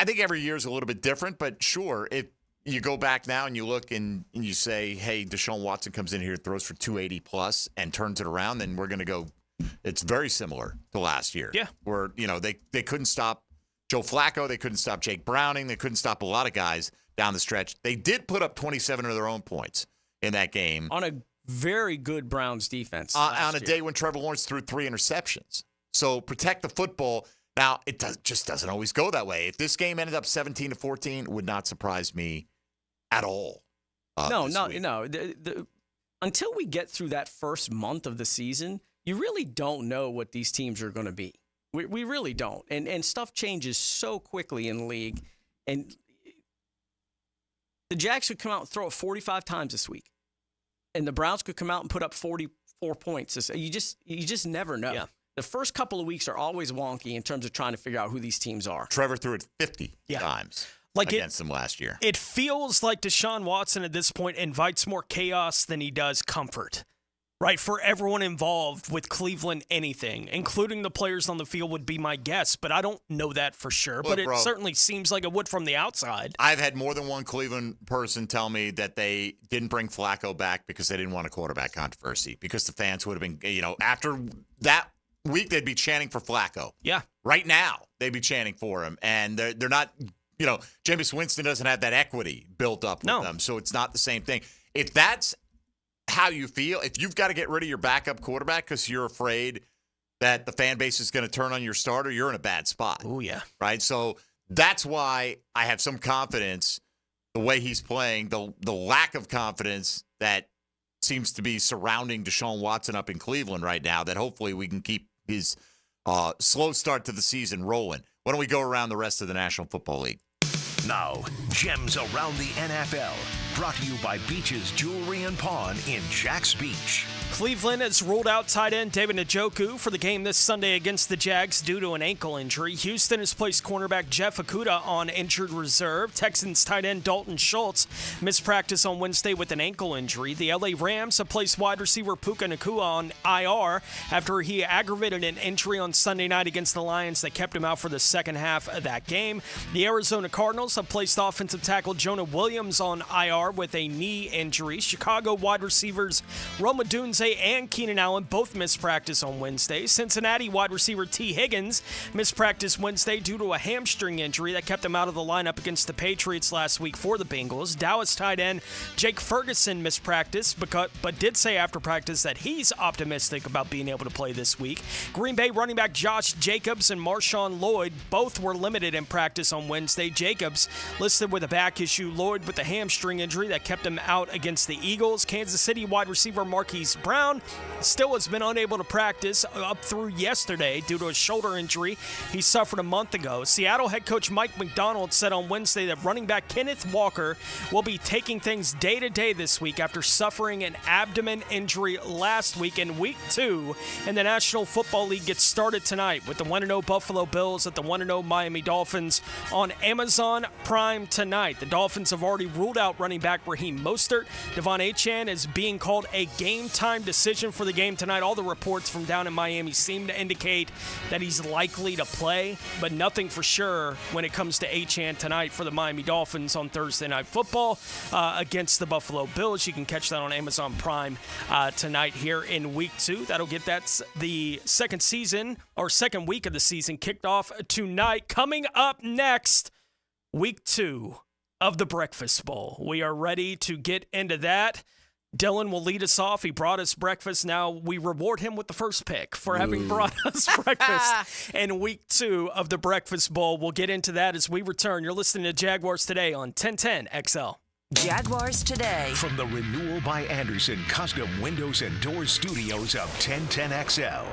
think every year is a little bit different, but sure, if you go back now and you look and you say, hey, Deshaun Watson comes in here, throws for 280 plus and turns it around, then we're going to go, it's very similar to last year. Yeah. Where, they couldn't stop Joe Flacco. They couldn't stop Jake Browning. They couldn't stop a lot of guys down the stretch. They did put up 27 of their own points in that game. On a very good Browns defense. On a day when Trevor Lawrence threw 3 interceptions. So protect the football. Now, it just doesn't always go that way. If this game ended up 17-14, it would not surprise me at all. No. Until we get through that first month of the season, you really don't know what these teams are going to be. We really don't. And stuff changes so quickly in the league. And the Jags could come out and throw it 45 times this week. And the Browns could come out and put up 44 points. You just never know. Yeah. The first couple of weeks are always wonky in terms of trying to figure out who these teams are. Trevor threw it 50 times against them last year. It feels like Deshaun Watson at this point invites more chaos than he does comfort, right? For everyone involved with Cleveland, anything, including the players on the field, would be my guess, but I don't know that for sure. Look, but it certainly seems like it would from the outside. I've had more than one Cleveland person tell me that they didn't bring Flacco back because they didn't want a quarterback controversy, because the fans would have been, after that week, they'd be chanting for Flacco. Yeah. Right now, they'd be chanting for him. And they're not, Jameis Winston doesn't have that equity built up with them. So it's not the same thing. If that's how you feel, if you've got to get rid of your backup quarterback because you're afraid that the fan base is going to turn on your starter, you're in a bad spot. Oh, yeah. Right? So that's why I have some confidence the way he's playing, the lack of confidence that seems to be surrounding Deshaun Watson up in Cleveland right now, that hopefully we can keep his slow start to the season rolling. Why don't we go around the rest of the National Football League? Now, Gems Around the NFL, brought to you by Beach's Jewelry and Pawn in Jax Beach. Cleveland has ruled out tight end David Njoku for the game this Sunday against the Jags due to an ankle injury. Houston has placed cornerback Jeff Okudah on injured reserve. Texans tight end Dalton Schultz missed practice on Wednesday with an ankle injury. The LA Rams have placed wide receiver Puka Nacua on IR after he aggravated an injury on Sunday night against the Lions that kept him out for the second half of that game. The Arizona Cardinals have placed offensive tackle Jonah Williams on IR with a knee injury. Chicago wide receivers Rome Odunze and Keenan Allen both missed practice on Wednesday. Cincinnati wide receiver T. Higgins missed practice Wednesday due to a hamstring injury that kept him out of the lineup against the Patriots last week for the Bengals. Dallas tight end Jake Ferguson missed practice but did say after practice that he's optimistic about being able to play this week. Green Bay running back Josh Jacobs and Marshawn Lloyd both were limited in practice on Wednesday. Jacobs listed with a back issue, Lloyd with a hamstring injury that kept him out against the Eagles. Kansas City wide receiver Marquise Brown still has been unable to practice up through yesterday due to a shoulder injury he suffered a month ago. Seattle head coach Mike McDonald said on Wednesday that running back Kenneth Walker will be taking things day to day this week after suffering an abdomen injury last week. In week 2 in the National Football League gets started tonight with the 1-0 Buffalo Bills at the 1-0 Miami Dolphins on Amazon Prime tonight. The Dolphins have already ruled out running back Raheem Mostert. Devon Achane is being called a game-time game-time decision for the game tonight. All the reports from down in Miami seem to indicate that he's likely to play, but nothing for sure when it comes to Achane tonight for the Miami Dolphins on Thursday Night Football against the Buffalo Bills. You can catch that on Amazon Prime tonight here in Week 2. That'll get the second week of the season kicked off tonight. Coming up next, Week 2 of the Breakfast Bowl. We are ready to get into that. Dylan will lead us off. He brought us breakfast. Now we reward him with the first pick for having brought us breakfast in Week 2 of the Breakfast Bowl. We'll get into that as we return. You're listening to Jaguars Today on 1010 XL. Jaguars Today. From the Renewal by Anderson Custom Windows and Doors Studios of 1010XL.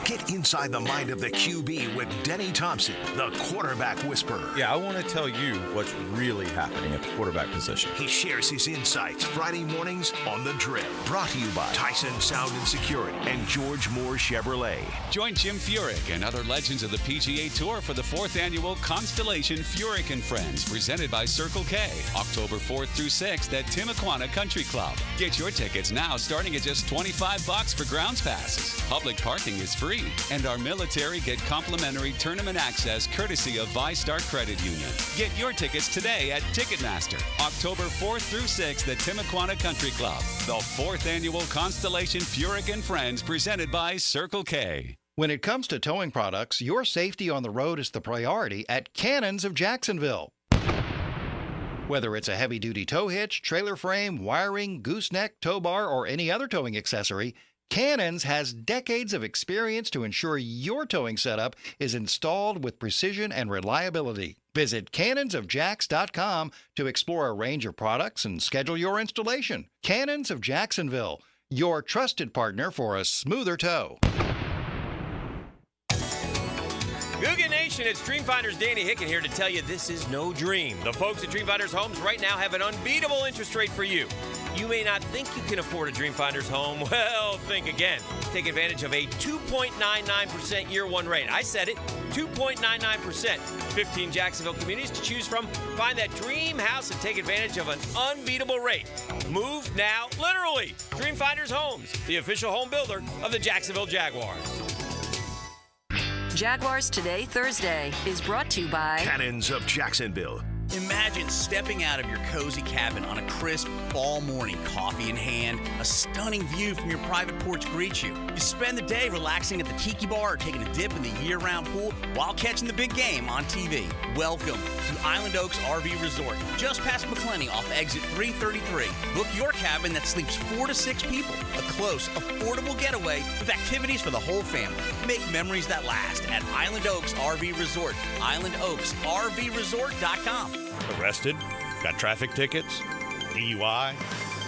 Get inside the mind of the QB with Denny Thompson, the quarterback whisperer. Yeah, I want to tell you what's really happening at the quarterback position. He shares his insights Friday mornings on The Drill. Brought to you by Tyson Sound and Security and George Moore Chevrolet. Join Jim Furyk and other legends of the PGA Tour for the 4th annual Constellation Furyk and Friends, presented by Circle K, October 4th through 6th at Timuquana Country Club. Get your tickets now starting at just $25 for grounds passes. Public parking is free, and our military get complimentary tournament access courtesy of ViStar Credit Union. Get your tickets today at Ticketmaster, October 4th through 6th at Timuquana Country Club. The 4th annual Constellation Furyk and Friends, presented by Circle K. When it comes to towing products, your safety on the road is the priority at Cannons of Jacksonville. Whether it's a heavy-duty tow hitch, trailer frame, wiring, gooseneck, tow bar, or any other towing accessory, Cannons has decades of experience to ensure your towing setup is installed with precision and reliability. Visit cannonsofjax.com to explore a range of products and schedule your installation. Cannons of Jacksonville, your trusted partner for a smoother tow. Googan Nation, it's Dreamfinders Danny Hicken here to tell you this is no dream. The folks at Dreamfinders Homes right now have an unbeatable interest rate for you. You may not think you can afford a Dreamfinders home. Well, think again. Take advantage of a 2.99% year one rate. I said it, 2.99%. 15 Jacksonville communities to choose from. Find that dream house and take advantage of an unbeatable rate. Move now, literally. Dreamfinders Homes, the official home builder of the Jacksonville Jaguars. Jaguars Today, Thursday, is brought to you by Cannons of Jacksonville. Imagine stepping out of your cozy cabin on a crisp fall morning, coffee in hand, a stunning view from your private porch greets you. You spend the day relaxing at the tiki bar or taking a dip in the year-round pool while catching the big game on TV. Welcome to Island Oaks RV Resort, just past McClenny off exit 333. Book your cabin that sleeps 4 to 6 people. A close, affordable getaway with activities for the whole family. Make memories that last at Island Oaks RV Resort, islandOaksRVResort.com. Arrested? Got traffic tickets? DUI?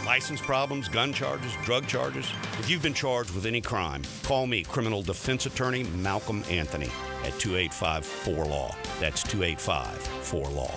License problems? Gun charges? Drug charges? If you've been charged with any crime, call me, criminal defense attorney Malcolm Anthony, at 285-4LAW. That's 285-4LAW.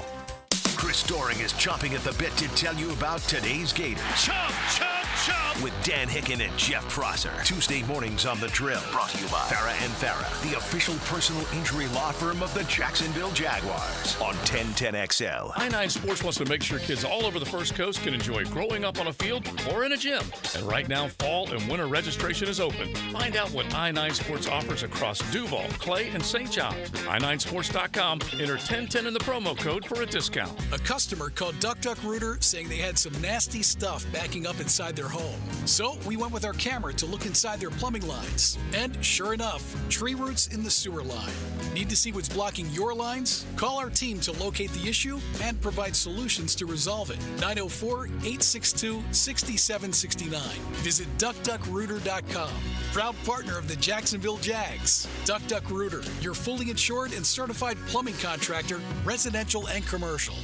Chris Doring is chomping at the bit to tell you about today's Gators. Chomp, chomp, chomp! With Dan Hicken and Jeff Prosser. Tuesday mornings on The Drill. Brought to you by Farrah & Farrah, the official personal injury law firm of the Jacksonville Jaguars. On 1010XL. I-9 Sports wants to make sure kids all over the First Coast can enjoy growing up on a field or in a gym. And right now, fall and winter registration is open. Find out what I-9 Sports offers across Duval, Clay, and St. John's. I9sports.com. Enter 1010 in the promo code for a discount. A customer called DuckDuckRooter saying they had some nasty stuff backing up inside their home. So we went with our camera to look inside their plumbing lines. And sure enough, tree roots in the sewer line. Need to see what's blocking your lines? Call our team to locate the issue and provide solutions to resolve it. 904-862-6769. Visit DuckDuckRooter.com. Proud partner of the Jacksonville Jags. DuckDuckRooter, your fully insured and certified plumbing contractor, residential and commercial.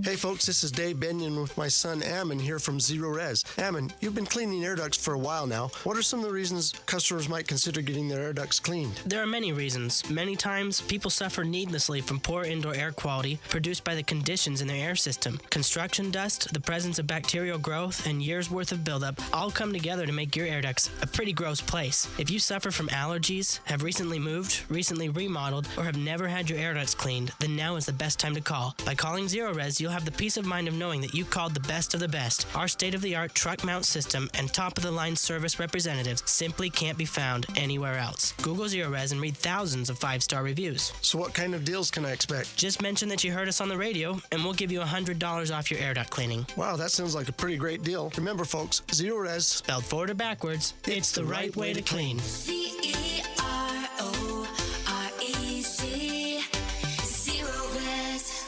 Hey folks, this is Dave Benyon with my son Ammon here from Zero Res. Ammon, you've been cleaning air ducts for a while now. What are some of the reasons customers might consider getting their air ducts cleaned? There are many reasons. Many times, people suffer needlessly from poor indoor air quality produced by the conditions in their air system. Construction dust, the presence of bacterial growth, and years' worth of buildup all come together to make your air ducts a pretty gross place. If you suffer from allergies, have recently moved, recently remodeled, or have never had your air ducts cleaned, then now is the best time to call. By calling Zero Res, you'll have the peace of mind of knowing that you called the best of the best. Our state-of-the-art truck mount system and top-of-the-line service representatives simply can't be found anywhere else. Google Zero-Res and read thousands of 5-star reviews. So what kind of deals can I expect? Just mention that you heard us on the radio, and we'll give you $100 off your air duct cleaning. Wow, that sounds like a pretty great deal. Remember, folks, Zero-Res, spelled forward or backwards, it's the right way to clean. CEROREC, Zero-Res.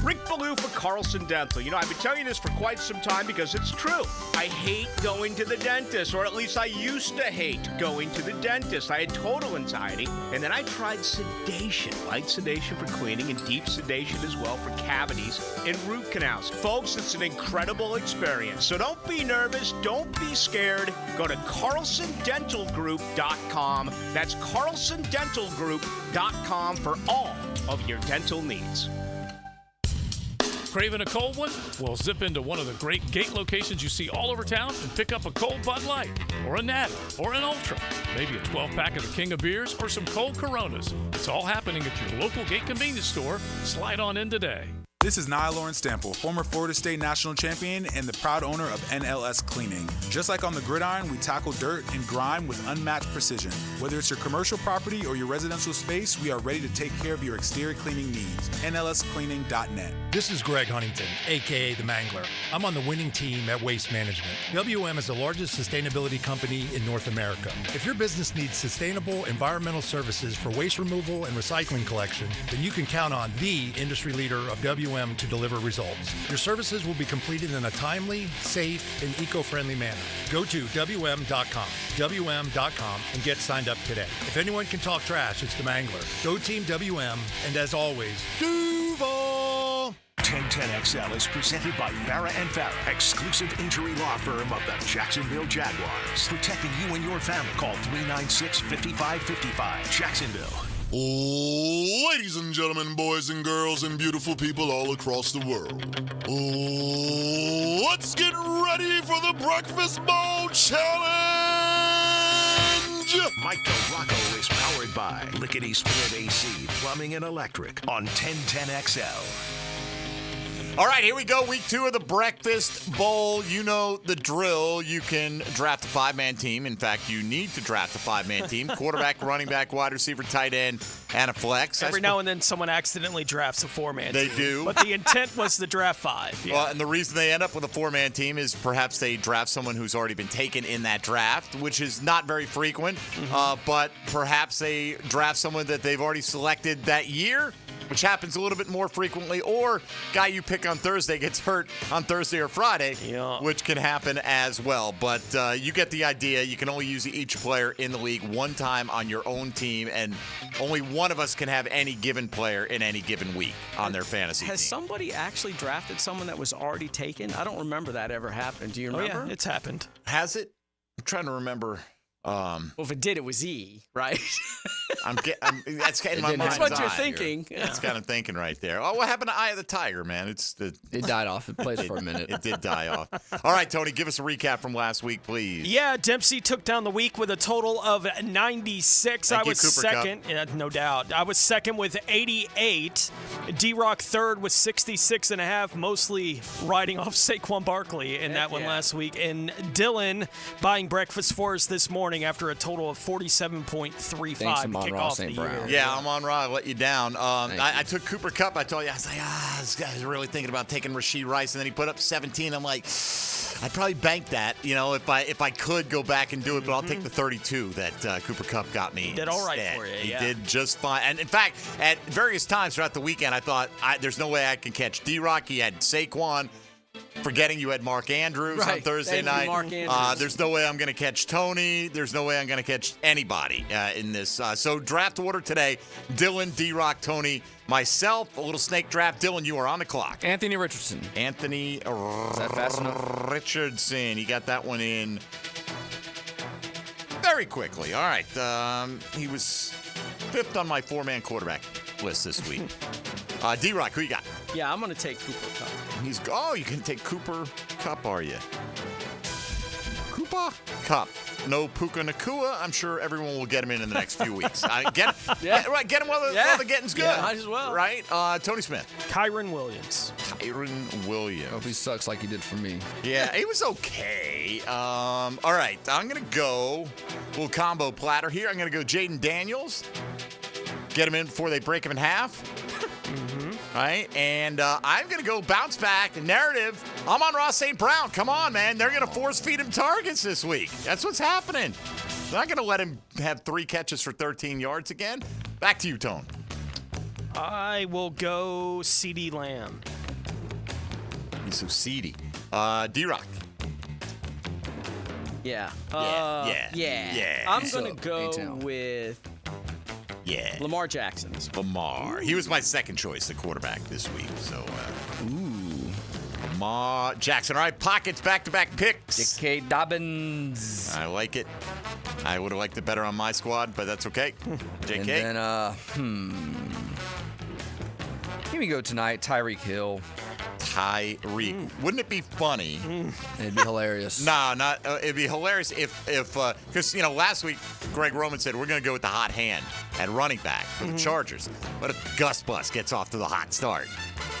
Rick Ballou for Carlson Dental. You know, I've been telling you this for quite some time because it's true. I hate going to the dentist, or at least I used to hate going to the dentist. I had total anxiety, and then I tried sedation. Light sedation for cleaning and deep sedation as well for cavities and root canals. Folks, it's an incredible experience. So don't be nervous. Don't be scared. Go to carlsondentalgroup.com. That's carlsondentalgroup.com for all of your dental needs. Craving a cold one? Well, zip into one of the great gate locations you see all over town and pick up a cold Bud Light, or a Natty, or an Ultra, maybe a 12-pack of the King of Beers, or some cold Coronas. It's all happening at your local gate convenience store. Slide on in today. This is Nia Lawrence Stample, former Florida State national champion and the proud owner of NLS Cleaning. Just like on the gridiron, we tackle dirt and grime with unmatched precision. Whether it's your commercial property or your residential space, we are ready to take care of your exterior cleaning needs. NLScleaning.net. This is Greg Huntington, a.k.a. The Mangler. I'm on the winning team at Waste Management. WM is the largest sustainability company in North America. If your business needs sustainable environmental services for waste removal and recycling collection, then you can count on the industry leader of WM to deliver results. Your services will be completed in a timely, safe, and eco-friendly manner. Go to WM.com, WM.com, and get signed up today. If anyone can talk trash, it's the Mangler. Go Team WM, and as always, Duval! 1010XL is presented by Farrah & Farrah, exclusive injury law firm of the Jacksonville Jaguars. Protecting you and your family. Call 396-5555. Jacksonville. Ladies and gentlemen, boys and girls, and beautiful people all across the world, let's get ready for the Breakfast Bowl Challenge! Mike DeRocco is powered by Lickety Split AC, Plumbing and Electric on 1010XL. All right, here we go. Week 2 of the Breakfast Bowl. You know the drill. You can draft a 5-man team. In fact, you need to draft a 5-man team. Quarterback, running back, wide receiver, tight end, and a flex. Every now and then someone accidentally drafts a 4-man team. They do. But the intent was to draft 5. Yeah. Well, and the reason they end up with a 4-man team is perhaps they draft someone who's already been taken in that draft, which is not very frequent. But perhaps they draft someone that they've already selected that year, which happens a little bit more frequently, or guy you pick on Thursday gets hurt on Thursday or Friday, which can happen as well. But you get the idea. You can only use each player in the league one time on your own team, and only one of us can have any given player in any given week on their fantasy team. Has somebody actually drafted someone that was already taken? I don't remember that ever happened. Do you remember? Oh, yeah, it's happened. Has it? I'm trying to remember. Well, if it did, it was E, right? That's in my mind's That's what you're eye thinking. Here. That's kind of thinking right there. Oh, what happened to Eye of the Tiger, man? It died off. It plays for a minute. It did die off. All right, Tony, give us a recap from last week, please. Yeah, Dempsey took down the week with a total of 96. Thank I was you, Cooper second. Kupp. Yeah, no doubt. I was second with 88. D-Rock third with 66.5, mostly riding off Saquon Barkley in that one last week. And Dylan buying breakfast for us this morning after a total of 47.35 to kick off the year. Yeah, I'm on Raw. I let you down. I took Cooper Kupp. I told you, I was like, this guy's really thinking about taking Rashee Rice, and then he put up 17. I'm like, I'd probably bank that, if I could go back and do it, but I'll take the 32 that Cooper Kupp got me. He did all right for you. He did just fine. And in fact, at various times throughout the weekend, I thought, there's no way I can catch D-Rock. He had Saquon. Forgetting you had Mark Andrews on Thursday night. Mark Andrews. There's no way I'm going to catch Tony. There's no way I'm going to catch anybody in this. So draft order today, Dylan, D-Rock, Tony, myself, a little snake draft. Dylan, you are on the clock. Anthony Richardson. Is that fast enough? Richardson. He got that one in very quickly. All right. He was 5th on my 4-man quarterback list this week. D-Rock, who you got? Yeah, I'm going to take Cooper Kupp. You can take Cooper Kupp, are you? Cooper Kupp. no Puka Nacua. I'm sure everyone will get him in the next few weeks. Get him while the getting's good. Yeah, might as well. Right? Tony Smith. Kyron Williams. Kyron Williams. Hope he sucks like he did for me. Yeah, he was okay. All right, I'm going to go a little combo platter here. I'm going to go Jaden Daniels. Get him in before they break him in half. Right? And I'm going to go bounce back narrative. I'm on Ross St. Brown. Come on, man. They're going to force feed him targets this week. That's what's happening. They're not going to let him have 3 catches for 13 yards again. Back to you, Tone. I will go CeeDee Lamb. He's so seedy. D-Rock. Yeah. Yeah. I'm going to go with Lamar Jackson. Lamar. He was my second choice, the quarterback this week. So, Lamar Jackson. All right, pockets, back-to-back picks. J.K. Dobbins. I like it. I would have liked it better on my squad, but that's okay. J.K. And then, here we go tonight, Tyreek Hill. Tyreek. Wouldn't it be funny? It'd be hilarious. It'd be hilarious if because last week Greg Roman said we're going to go with the hot hand at running back for the Chargers. But if Gus Bus gets off to the hot start,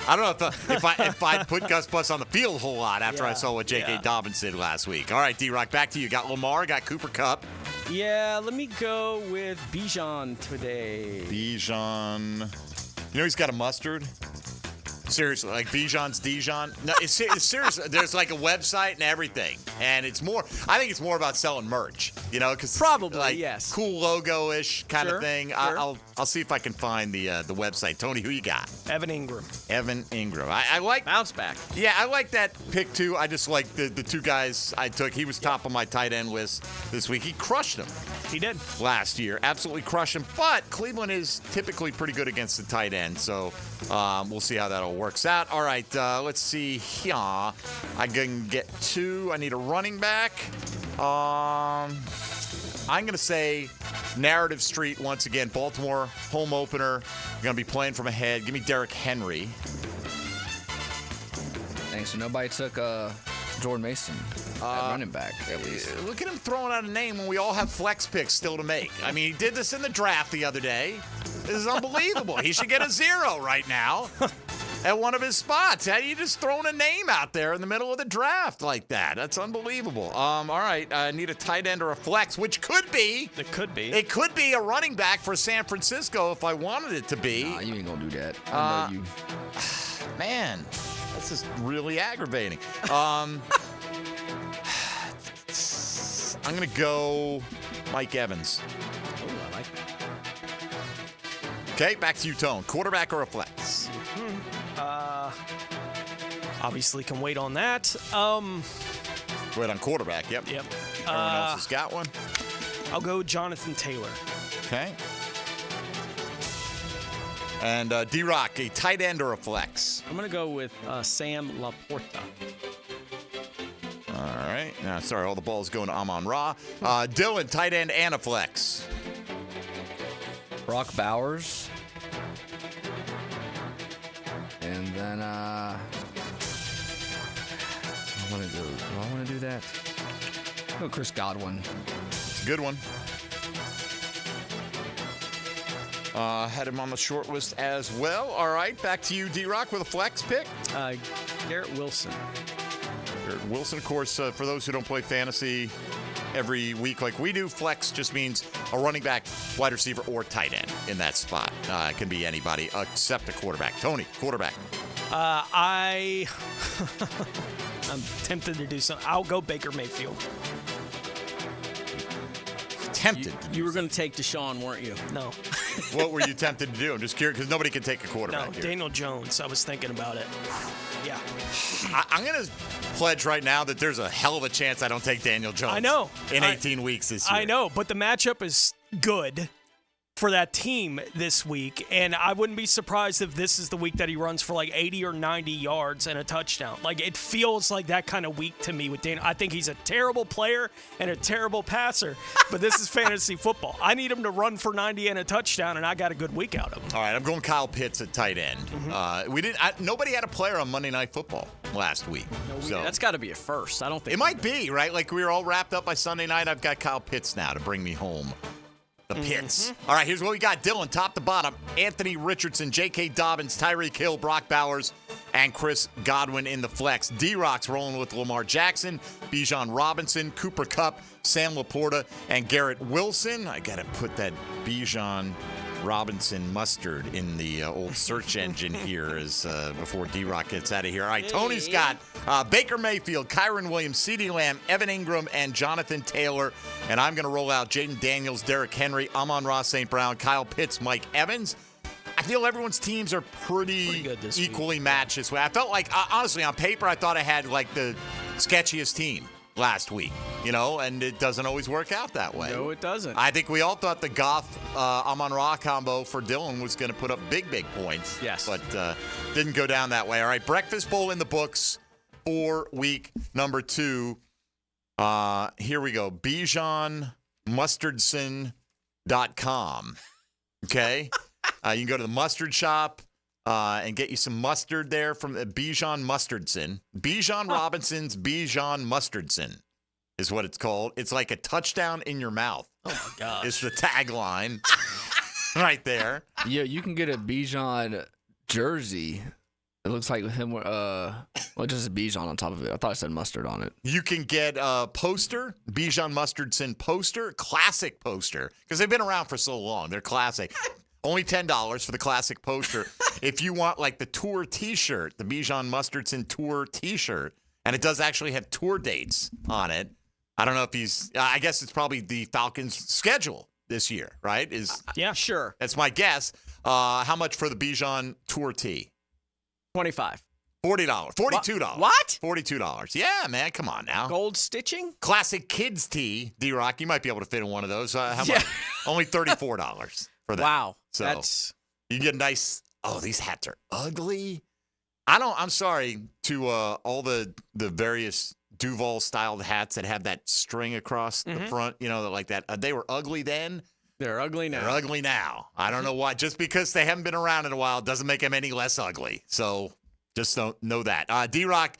I don't know if I'd put Gus Bus on the field a whole lot after I saw what J.K. Dobbins did last week. All right, D-Rock, back to you. Got Lamar, got Cooper Kupp. Yeah, let me go with Bijan today. Bijan. He's got a mustard. Seriously, like Bijan's Dijon. No, it's serious. There's like a website and everything, and it's more. I think it's more about selling merch, because probably it's cool logo-ish kind of thing. Sure. I'll see if I can find the website. Tony, who you got? Evan Ingram. I like bounce back. Yeah, I like that pick too. I just like the 2 guys I took. He was top of my tight end list this week. He crushed them. He did last year. Absolutely crushed them. But Cleveland is typically pretty good against the tight end, so we'll see how that all works out. All right, let's see here. I can get 2. I need a running back. I'm going to say Narrative Street once again. Baltimore, home opener. You're going to be playing from ahead. Give me Derrick Henry. Thanks. So nobody took Jordan Mason at running back, at least. Look at him throwing out a name when we all have flex picks still to make. I mean, he did this in the draft the other day. This is unbelievable. He should get a 0 right now at one of his spots. How you just throwing a name out there in the middle of the draft like that? That's unbelievable. All right, I need a tight end or a flex, which could be. It could be. It could be a running back for San Francisco if I wanted it to be. Nah, you ain't going to do that. I know you. Man, that's just really aggravating. I'm going to go Mike Evans. Oh, I like that. Okay, back to you, Tone. Quarterback or a flex? Obviously can wait on that. Wait on quarterback, yep. Everyone else has got one. I'll go Jonathan Taylor. Okay. And D-Rock, a tight end or a flex? I'm going to go with Sam Laporta. All right. Sorry, all the balls going to Amon-Ra. Dylan, tight end and a flex. Brock Bowers. And then, do I want to do that? I'll go Chris Godwin. It's a good one. Had him on the short list as well. All right, back to you, D-Rock, with a flex pick. Garrett Wilson. Garrett Wilson, of course, for those who don't play fantasy every week like we do, flex just means a running back, wide receiver, or tight end in that spot. It can be anybody except a quarterback. Tony, quarterback. I'm tempted to do something. I'll go Baker Mayfield. Tempted. You were going to take Deshaun, weren't you? No. What were you tempted to do? I'm just curious because nobody can take a quarterback here. Daniel Jones. I was thinking about it. Yeah. I'm going to pledge right now that there's a hell of a chance I don't take Daniel Jones. I know. In 18 weeks this year. I know, but the matchup is good for that team this week, and I wouldn't be surprised if this is the week that he runs for like 80 or 90 yards and a touchdown. Like, it feels like that kind of week to me with Dan. I think he's a terrible player and a terrible passer, but this is fantasy football. I need him to run for 90 and a touchdown, and I got a good week out of him. All right, I'm going Kyle Pitts at tight end. Nobody had a player on Monday Night Football last week. So That's got to be a first. I don't think it might be, right? Like, we were all wrapped up by Sunday night. I've got Kyle Pitts now to bring me home. The Pits. All right, here's what we got. Dylan, top to bottom. Anthony Richardson, J.K. Dobbins, Tyreek Hill, Brock Bowers, and Chris Godwin in the flex. D-Rock's rolling with Lamar Jackson, Bijan Robinson, Cooper Kupp, Sam Laporta, and Garrett Wilson. I got to put that Bijan Robinson mustard in the old search engine here before D-Rock gets out of here. All right, Tony's got Baker Mayfield, Kyron Williams, CeeDee Lamb, Evan Ingram, and Jonathan Taylor. And I'm going to roll out Jaden Daniels, Derrick Henry, Amon-Ra St. Brown, Kyle Pitts, Mike Evans. I feel everyone's teams are pretty good this equally matched this way. I felt like, honestly, on paper, I thought I had like the sketchiest team last week, and it doesn't always work out that way. No, it doesn't. I think we all thought the Goff Amon-Ra combo for Dylan was going to put up big points. Yes. But didn't go down that way. All right, Breakfast Bowl in the books for week number 2. Here we go. BijanMustardson.com. Okay? You can go to the mustard shop and get you some mustard there from Bijan Mustardson. Bijan Robinson's Bijan Mustardson is what it's called. It's like a touchdown in your mouth. Oh, my gosh. It's the tagline right there. Yeah, you can get a Bijan jersey. It looks like him, just Bijan on top of it. I thought it said mustard on it. You can get a poster, Bijan Mustardson poster, classic poster, because they've been around for so long. They're classic. Only $10 for the classic poster. If you want like the tour T-shirt, the Bijan Mustardson tour T-shirt, and it does actually have tour dates on it. I don't know if I guess it's probably the Falcons' schedule this year, right? Yeah, sure. That's my guess. How much for the Bijan tour tee? $25. $40. $42. What? $42. Yeah, man. Come on now. Gold stitching? Classic kids tee, D-Rock. You might be able to fit in one of those. How much? Only $34 for that. Wow. So that's... you get a nice... Oh, these hats are ugly. I'm sorry to all the various Duval-styled hats that have that string across the front, like that. They were ugly then. They're ugly now. They're ugly now. I don't know why. Just because they haven't been around in a while doesn't make them any less ugly. So just don't know that. D-Rock,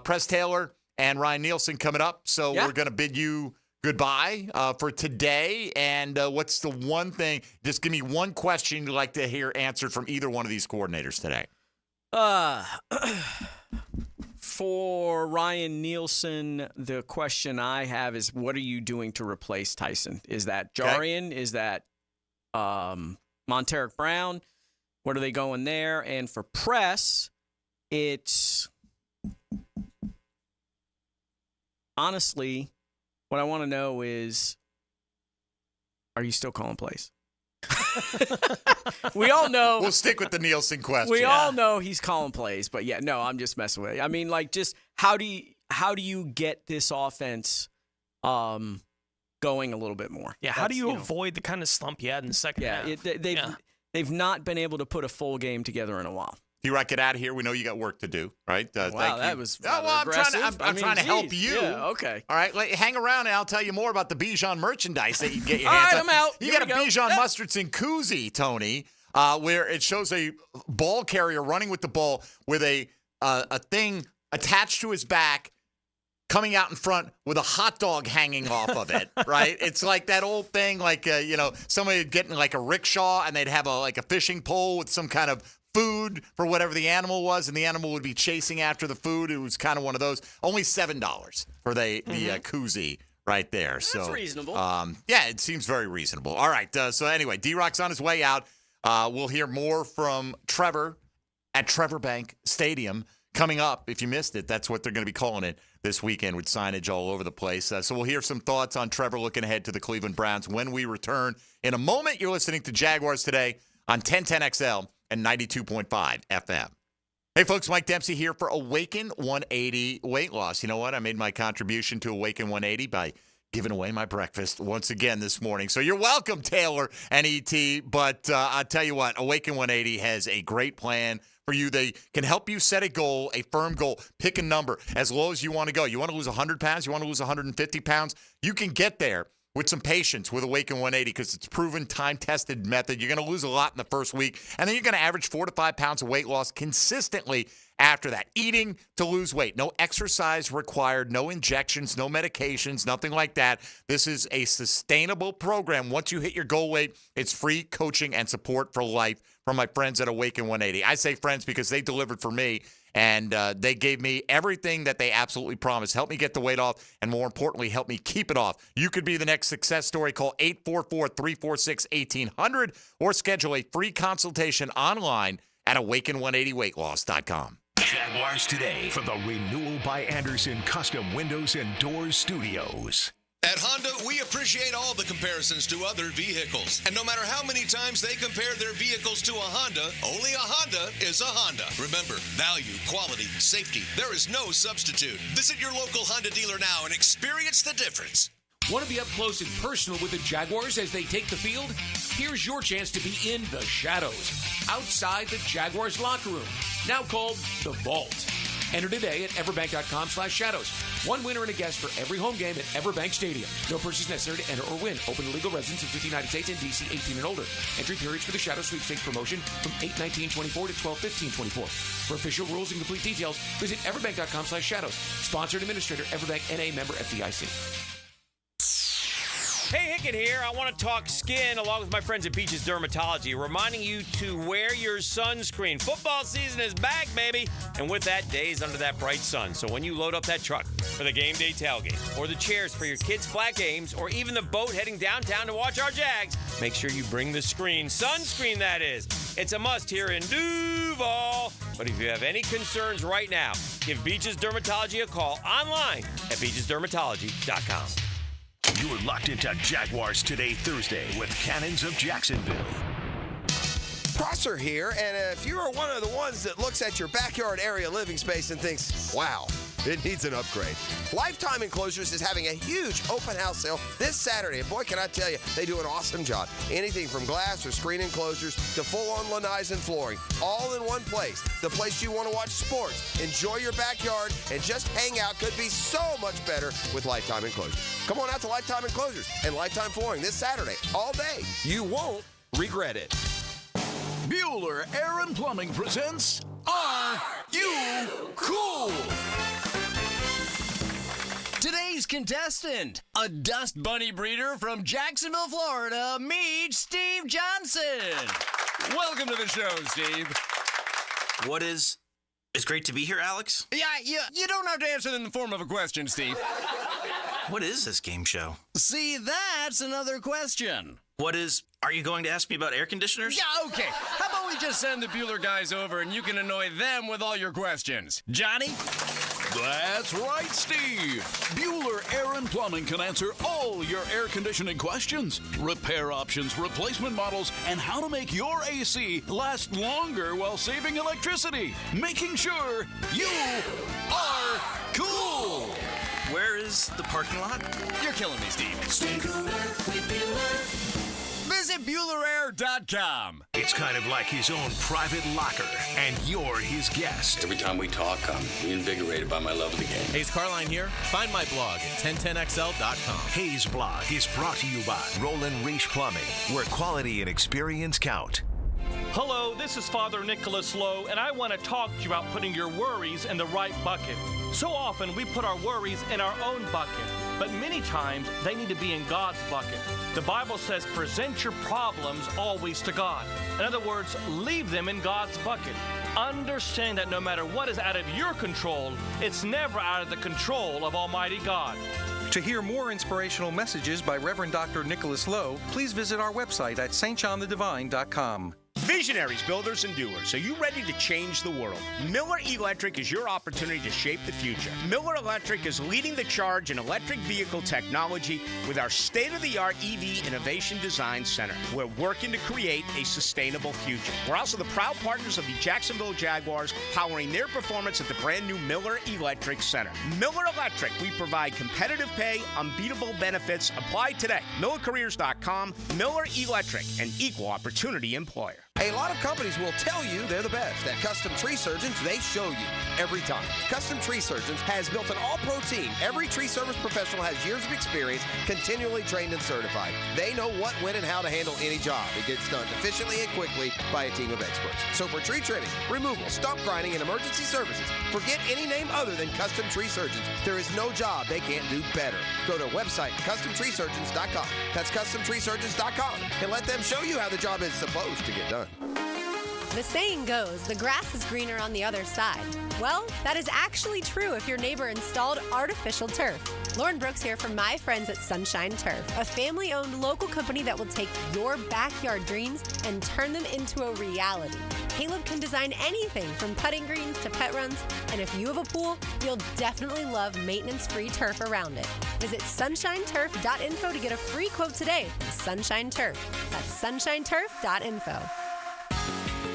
Press Taylor, and Ryan Nielsen coming up. So we're going to bid you goodbye for today. And what's the one thing? Just give me one question you'd like to hear answered from either one of these coordinators today. For Ryan Nielsen, the question I have is, what are you doing to replace Tyson? Is that Jarian? Is that Monteric Brown? What are they going there? And for Press, it's honestly, what I want to know is, are you still calling plays? We all know. We'll stick with the Nielsen question. We all know he's calling plays, but no, I'm just messing with you. I mean, like, just how do you get this offense going a little bit more? Yeah, how do you avoid the kind of slump you had in the second half? They've not been able to put a full game together in a while. D-Rock, get out of here. We know you got work to do, right? Wow, thank that you. was aggressive. I'm trying to help you. Yeah, okay. All right, hang around and I'll tell you more about the Bijan merchandise that you can get your hands on. All right, I'm out. You got a Bijan Mustardson koozie, Tony, where it shows a ball carrier running with the ball with a thing attached to his back, coming out in front with a hot dog hanging off of it, right? It's like that old thing, like, somebody getting like a rickshaw and they'd have a fishing pole with some kind of food for whatever the animal was, and the animal would be chasing after the food. It was kind of one of those. Only $7 for the koozie right there. That's reasonable. It seems very reasonable. All right. So anyway, D-Rock's on his way out. We'll hear more from Trevor at EverBank Stadium coming up. If you missed it, that's what they're going to be calling it this weekend with signage all over the place. So we'll hear some thoughts on Trevor looking ahead to the Cleveland Browns when we return. In a moment, you're listening to Jaguars Today on 1010XL and 92.5 FM. Hey, folks, Mike Dempsey here for Awaken 180 Weight Loss. You know what? I made my contribution to Awaken 180 by giving away my breakfast once again this morning. So you're welcome, Taylor and ET. But I'll tell you what, Awaken 180 has a great plan for you. They can help you set a goal, a firm goal. Pick a number as low as you want to go. You want to lose 100 pounds? You want to lose 150 pounds? You can get there with some patience with Awaken 180 because it's proven, time-tested method. You're going to lose a lot in the first week, and then you're going to average 4 to 5 pounds of weight loss consistently after that. Eating to lose weight. No exercise required, no injections, no medications, nothing like that. This is a sustainable program. Once you hit your goal weight, it's free coaching and support for life from my friends at Awaken 180. I say friends because they delivered for me, and they gave me everything that they absolutely promised. Help me get the weight off, and more importantly, help me keep it off. You could be the next success story. Call 844-346-1800 or schedule a free consultation online at awaken180weightloss.com. Jaguars Today for the Renewal by Anderson Custom Windows and Doors Studios. At Honda, we appreciate all the comparisons to other vehicles. And no matter how many times they compare their vehicles to a Honda, only a Honda is a Honda. Remember, value, quality, safety, there is no substitute. Visit your local Honda dealer now and experience the difference. Want to be up close and personal with the Jaguars as they take the field? Here's your chance to be in the shadows, outside the Jaguars locker room, now called The Vault. Enter today at everbank.com/shadows. One winner and a guest for every home game at EverBank Stadium. No purchase necessary to enter or win. Open to legal residents in 50 United States and D.C. 18 and older. Entry periods for the Shadow Sweepstakes promotion from 8/19/24 to 12/15/24. For official rules and complete details, visit everbank.com/shadows. Sponsored administrator, EverBank NA, member FDIC. Hey, Hicken here. I want to talk skin along with my friends at Peaches Dermatology, reminding you to wear your sunscreen. Football season is back, baby. And with that, days under that bright sun. So when you load up that truck for the game day tailgate, or the chairs for your kids' flag games, or even the boat heading downtown to watch our Jags, make sure you bring the screen. Sunscreen, that is. It's a must here in Duval. But if you have any concerns right now, give Peaches Dermatology a call online at peachesdermatology.com. You're locked into Jaguars Today Thursday with Cannons of Jacksonville. Prosser here, and if you are one of the ones that looks at your backyard area living space and thinks, wow, it needs an upgrade, Lifetime Enclosures is having a huge open house sale this Saturday. And boy, can I tell you, they do an awesome job. Anything from glass or screen enclosures to full-on lanais and flooring, all in one place. The place you want to watch sports, enjoy your backyard, and just hang out could be so much better with Lifetime Enclosures. Come on out to Lifetime Enclosures and Lifetime Flooring this Saturday, all day. You won't regret it. Bueller Air and Plumbing presents Are You Cool? Today's contestant, a dust bunny breeder from Jacksonville, Florida, meet Steve Johnson. Welcome to the show, Steve. It's great to be here, Alex. Yeah, you don't have to answer it in the form of a question, Steve. What is this game show? See, that's another question. Are you going to ask me about air conditioners? Yeah, okay. How about we just send the Bueller guys over and you can annoy them with all your questions? Johnny? That's right, Steve. Bueller Air and Plumbing can answer all your air conditioning questions. Repair options, replacement models, and how to make your AC last longer while saving electricity. Making sure you are cool. Where is the parking lot? You're killing me, Steve. Stay cooler with Bueller. Visit BuellerAir.com. It's kind of like his own private locker, and you're his guest. Every time we talk, I'm reinvigorated by my love of the game. Hayes Carline here. Find my blog at 1010XL.com. Hayes Blog is brought to you by Roland Reach Plumbing, where quality and experience count. Hello, this is Father Nicholas Lowe, and I want to talk to you about putting your worries in the right bucket. So often we put our worries in our own bucket, but many times they need to be in God's bucket. The Bible says, present your problems always to God. In other words, leave them in God's bucket. Understand that no matter what is out of your control, it's never out of the control of Almighty God. To hear more inspirational messages by Reverend Dr. Nicholas Lowe, please visit our website at stjohnthedivine.com. Visionaries, builders, and doers. Are you ready to change the world? Miller Electric is your opportunity to shape the future. Miller Electric is leading the charge in electric vehicle technology with our state-of-the-art EV Innovation Design Center. We're working to create a sustainable future. We're also the proud partners of the Jacksonville Jaguars, powering their performance at the brand new Miller Electric Center. Miller Electric, we provide competitive pay, unbeatable benefits. Apply today. MillerCareers.com. Miller Electric, an equal opportunity employer. A lot of companies will tell you they're the best. At Custom Tree Surgeons, they show you every time. Custom Tree Surgeons has built an all-pro team. Every tree service professional has years of experience, continually trained and certified. They know what, when, and how to handle any job. It gets done efficiently and quickly by a team of experts. So for tree trimming, removal, stump grinding, and emergency services, forget any name other than Custom Tree Surgeons. There is no job they can't do better. Go to website CustomTreeSurgeons.com. That's CustomTreeSurgeons.com, and let them show you how the job is supposed to get done. The saying goes, the grass is greener on the other side. Well, that is actually true if your neighbor installed artificial turf. Lauren Brooks here from my friends at Sunshine Turf, a family-owned local company that will take your backyard dreams and turn them into a reality. Caleb can design anything from putting greens to pet runs, and if you have a pool, you'll definitely love maintenance-free turf around it. Visit sunshineturf.info to get a free quote today. Sunshine Turf. That's sunshineturf.info.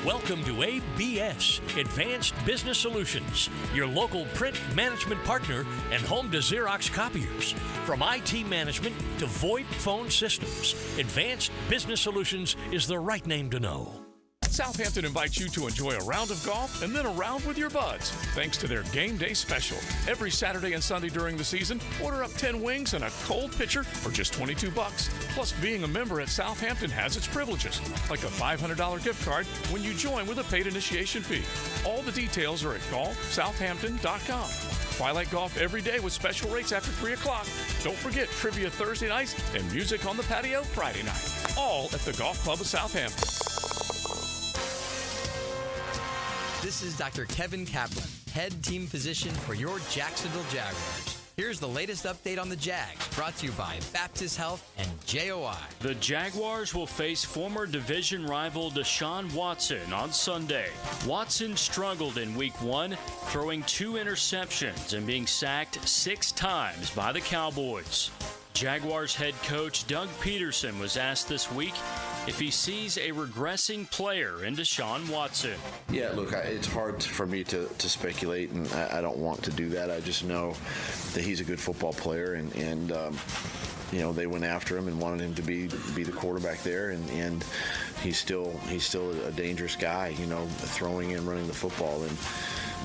Welcome to ABS, Advanced Business Solutions, your local print management partner and home to Xerox copiers. From IT management to VoIP phone systems, Advanced Business Solutions is the right name to know. Southampton invites you to enjoy a round of golf and then a round with your buds, thanks to their game day special. Every Saturday and Sunday during the season, order up 10 wings and a cold pitcher for just $22. Plus, being a member at Southampton has its privileges, like a $500 gift card when you join with a paid initiation fee. All the details are at golfsouthampton.com. Twilight Golf every day with special rates after 3 o'clock. Don't forget trivia Thursday nights and music on the patio Friday night. All at the Golf Club of Southampton. This is Dr. Kevin Kaplan, head team physician for your Jacksonville Jaguars. Here's the latest update on the Jags, brought to you by Baptist Health and JOI. The Jaguars will face former division rival Deshaun Watson on Sunday. Watson struggled in Week 1, throwing 2 interceptions and being sacked 6 times by the Cowboys. Jaguars head coach Doug Peterson was asked this week if he sees a regressing player in Deshaun Watson. Yeah, look, it's hard for me to speculate, and I don't want to do that. I just know that he's a good football player, and you know, they went after him and wanted him to be the quarterback there, and he's still a dangerous guy, you know, throwing and running the football, and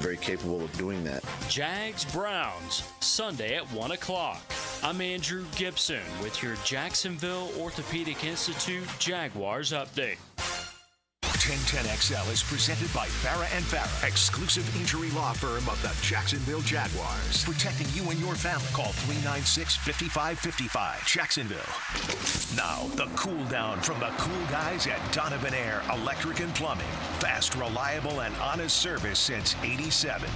very capable of doing that. Jags Browns, Sunday at 1 o'clock. I'm Andrew Gibson with your Jacksonville Orthopedic Institute Jaguars update. 1010XL is presented by Farah & Farah, exclusive injury law firm of the Jacksonville Jaguars. Protecting you and your family. Call 396-5555. Jacksonville. Now, the cool down from the cool guys at Donovan Air Electric and Plumbing. Fast, reliable, and honest service since '87.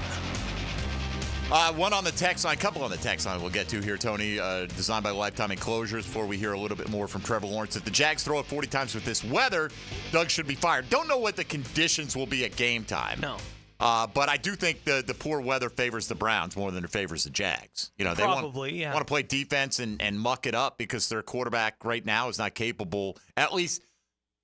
One on the text line, a couple on the text line we'll get to here, Tony. Designed by Lifetime Enclosures. Before we hear a little bit more from Trevor Lawrence. If the Jags throw it 40 times with this weather, Doug should be fired. Don't know what the conditions will be at game time. No. But I do think the poor weather favors the Browns more than it favors the Jags. You know, they want to play defense and muck it up because their quarterback right now is not capable, at least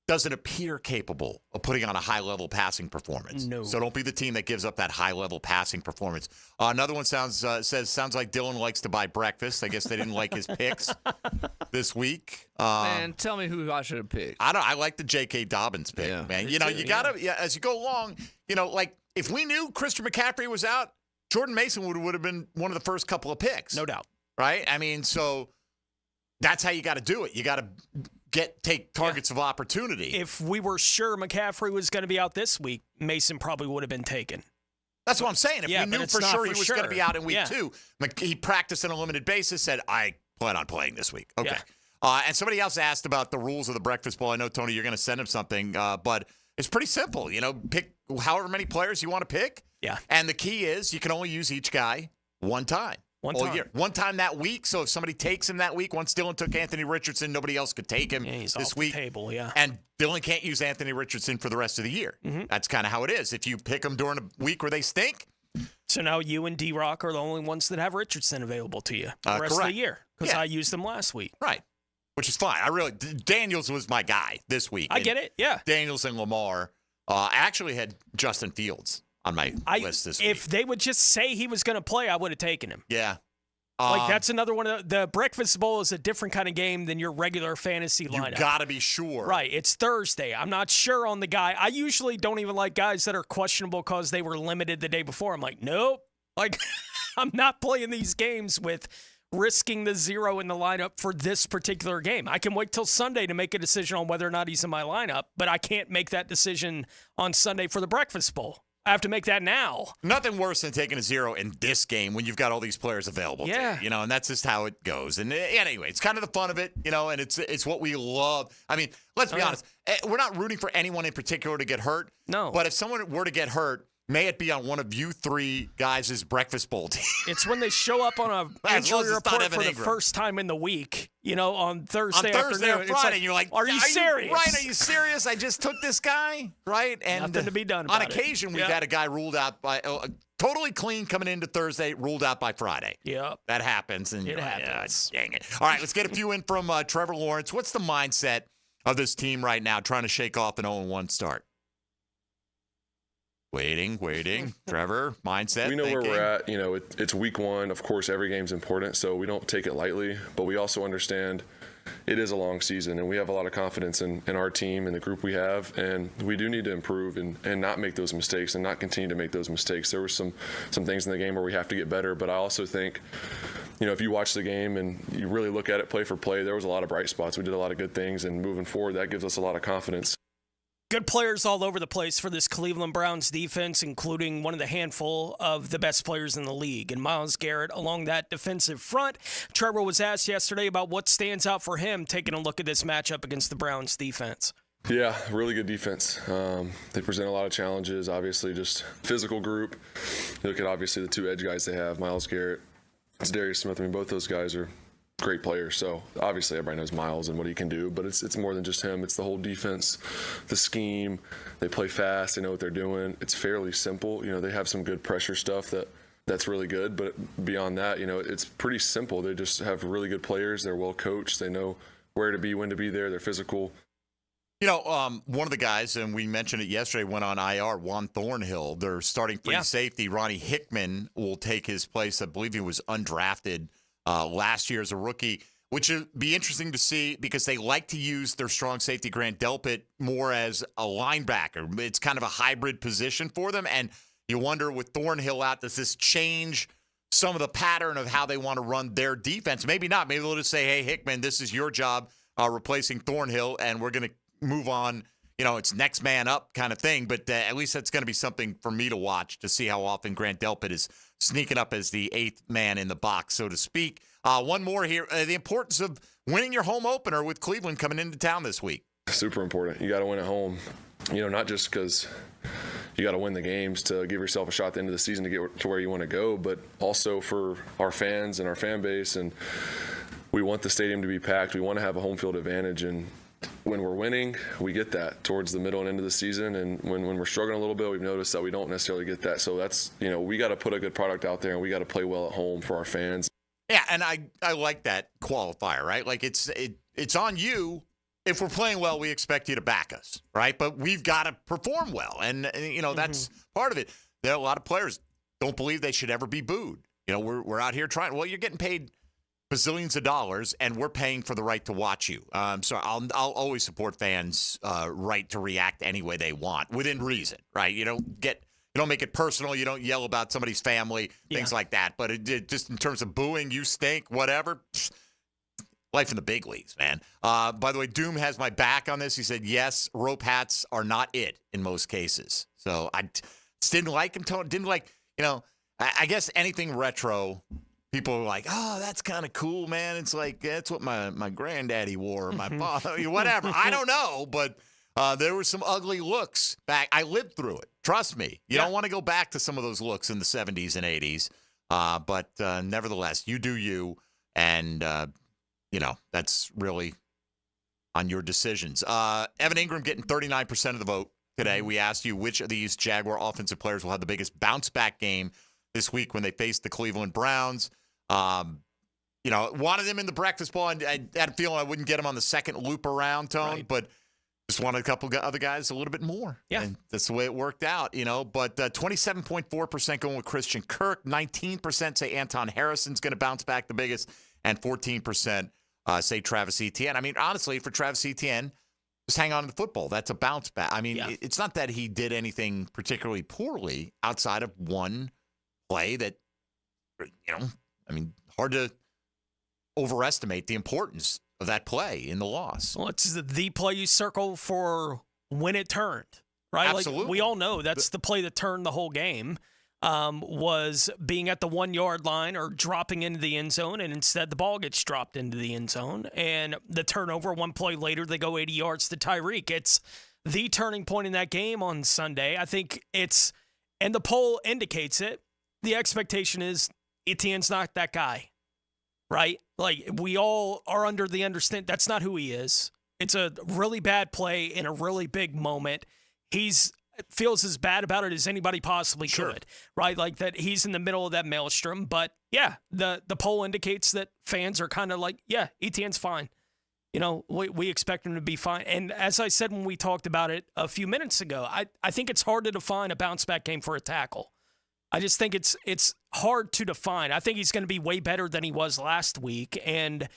doesn't appear capable of putting on a high-level passing performance. No. So don't be the team that gives up that high-level passing performance. Another one sounds like Dylan likes to buy breakfast. I guess they didn't like his picks this week. Man, tell me who I should have picked. I like the J.K. Dobbins pick, man. You know, you got to, as you go along, you know, like if we knew Christian McCaffrey was out, Jordan Mason would have been one of the first couple of picks. No doubt. Right? I mean, so that's how you got to do it. You got to take targets of opportunity. If we were sure McCaffrey was going to be out this week, Mason probably would have been taken. That's what I'm saying. If we knew for sure he was going to be out in week 2, he practiced on a limited basis, said, I plan on playing this week. Okay. Yeah. And somebody else asked about the rules of the breakfast bowl. I know, Tony, you're going to send him something, but it's pretty simple. You know, pick however many players you want to pick. Yeah. And the key is you can only use each guy one time. all year. One time that week. So if somebody takes him that week, once Dylan took Anthony Richardson, nobody else could take him he's this off week. The table, yeah. And Dylan can't use Anthony Richardson for the rest of the year. That's kind of how it is. If you pick them during a week where they stink. So now you and D-Rock are the only ones that have Richardson available to you the rest of the year because I used him last week. Right. Which is fine. Daniels was my guy this week. I get it, yeah. Daniels and Lamar. I actually had Justin Fields on my list this week. If they would just say he was going to play, I would have taken him. Yeah. That's another one of the Breakfast Bowl is a different kind of game than your regular fantasy lineup. You got to be sure. Right. It's Thursday. I'm not sure on the guy. I usually don't even like guys that are questionable because they were limited the day before. I'm like, nope. Like, I'm not playing these games with risking the 0 in the lineup for this particular game. I can wait till Sunday to make a decision on whether or not he's in my lineup, but I can't make that decision on Sunday for the Breakfast Bowl. I have to make that now. Nothing worse than taking a 0 in this game when you've got all these players available. Yeah. To you, and that's just how it goes. And anyway, it's kind of the fun of it, and it's what we love. I mean, let's be honest. We're not rooting for anyone in particular to get hurt. No. But if someone were to get hurt, may it be on one of you three guys' Breakfast Bowl team. It's when they show up on a injury report for the first time in the week, on Thursday afternoon. On Thursday or Friday, and you're like, are you serious? Right, are you serious? I just took this guy, right? And nothing to be done about on occasion, we've had a guy ruled out by totally clean coming into Thursday, ruled out by Friday. Yeah. That happens. And it happens. Dang it. All right, let's get a few in from Trevor Lawrence. What's the mindset of this team right now trying to shake off an 0-1 start? Waiting. Trevor, mindset. We know where we're at. It's week 1. Of course, every game's important, so we don't take it lightly. But we also understand it is a long season, and we have a lot of confidence in our team and the group we have. And we do need to improve and not make those mistakes and not continue to make those mistakes. There were some things in the game where we have to get better. But I also think, if you watch the game and you really look at it play for play, there was a lot of bright spots. We did a lot of good things, and moving forward, that gives us a lot of confidence. Good players all over the place for this Cleveland Browns defense, including one of the handful of the best players in the league. And Myles Garrett along that defensive front. Trevor was asked yesterday about what stands out for him taking a look at this matchup against the Browns defense. Yeah, really good defense. They present a lot of challenges, obviously just physical group. You look at obviously the two edge guys they have, Myles Garrett, Darius Smith. I mean, both those guys are great players. So obviously everybody knows Myles and what he can do, but it's more than just him. It's the whole defense, the scheme. They play fast. They know what they're doing. It's fairly simple. They have some good pressure stuff that's really good, but beyond that, it's pretty simple. They just have really good players. They're well coached. They know where to be, when to be there. They're physical. One of the guys, and we mentioned it yesterday, went on IR, Juan Thornhill. Their starting free safety, Ronnie Hickman, will take his place. I believe he was undrafted last year as a rookie, which would be interesting to see because they like to use their strong safety, Grant Delpit, more as a linebacker. It's kind of a hybrid position for them, and you wonder with Thornhill out, does this change some of the pattern of how they want to run their defense? Maybe not. Maybe they'll just say, hey, Hickman, this is your job replacing Thornhill, and we're going to move on. It's next man up kind of thing, but at least that's going to be something for me to watch to see how often Grant Delpit is sneaking up as the 8th man in the box, so to speak. One more here, the importance of winning your home opener with Cleveland coming into town this week. Super important. You got to win at home, not just because you got to win the games to give yourself a shot at the end of the season to get to where you want to go, but also for our fans and our fan base. And we want the stadium to be packed. We want to have a home field advantage, and when we're winning, we get that towards the middle and end of the season. And when we're struggling a little bit, we've noticed that we don't necessarily get that. So that's, we got to put a good product out there, and we got to play well at home for our fans. Yeah, and I like that qualifier, right? Like it's on you. If we're playing well, we expect you to back us, right? But we've got to perform well. And that's part of it. There are a lot of players don't believe they should ever be booed. We're out here trying. Well, you're getting paid bazillions of dollars, and we're paying for the right to watch you. So I'll always support fans' right to react any way they want within reason, right? You don't make it personal. You don't yell about somebody's family, things like that. But it just in terms of booing, you stink, whatever. Life in the big leagues, man. By the way, Doom has my back on this. He said, yes, rope hats are not it in most cases. So I just didn't like him. Didn't like, I guess anything retro. People are like, oh, that's kind of cool, man. It's like, that's what my granddaddy wore, my father, whatever. I don't know, but there were some ugly looks back. I lived through it. Trust me. You don't want to go back to some of those looks in the 70s and 80s. But nevertheless, you do you, and, that's really on your decisions. Evan Ingram getting 39% of the vote today. We asked you which of these Jaguar offensive players will have the biggest bounce-back game this week when they face the Cleveland Browns. Wanted him in the breakfast ball, and I had a feeling I wouldn't get him on the second loop around, Tone, but just wanted a couple of other guys a little bit more. Yeah. And that's the way it worked out, But 27.4% going with Christian Kirk, 19% say Anton Harrison's going to bounce back the biggest, and 14% say Travis Etienne. I mean, honestly, for Travis Etienne, just hang on to the football. That's a bounce back. I mean, it's not that he did anything particularly poorly outside of one play that, hard to overestimate the importance of that play in the loss. Well, it's the play you circle for when it turned, right? Absolutely. Like, we all know that's the play that turned the whole game, was being at the 1 yard line or dropping into the end zone, and instead the ball gets dropped into the end zone. And the turnover, one play later, they go 80 yards to Tyreek. It's the turning point in that game on Sunday. I think and the poll indicates it, the expectation is Etienne's not that guy, right? Like, we all are under the understanding that's not who he is. It's a really bad play in a really big moment. Feels as bad about it as anybody possibly could, right? Like, that he's in the middle of that maelstrom. But yeah, the poll indicates that fans are kind of like, yeah, Etienne's fine. We expect him to be fine. And as I said when we talked about it a few minutes ago, I think it's hard to define a bounce back game for a tackle. I just think it's hard to define. I think he's going to be way better than he was last week, and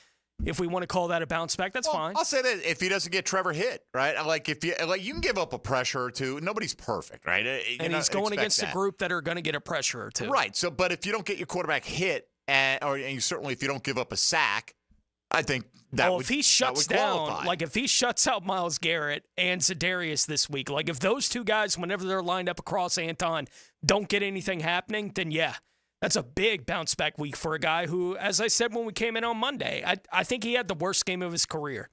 if we want to call that a bounce back, that's fine. I'll say that if he doesn't get Trevor hit, right? Like, if you can give up a pressure or two. Nobody's perfect, right? And he's going against a group that are going to get a pressure or two, right? So, but if you don't get your quarterback hit, and certainly if you don't give up a sack, I think if he shuts down, like if he shuts out Myles Garrett and Za'Darius this week, like if those two guys, whenever they're lined up across Anton, don't get anything happening, then yeah, that's a big bounce back week for a guy who, as I said when we came in on Monday, I think he had the worst game of his career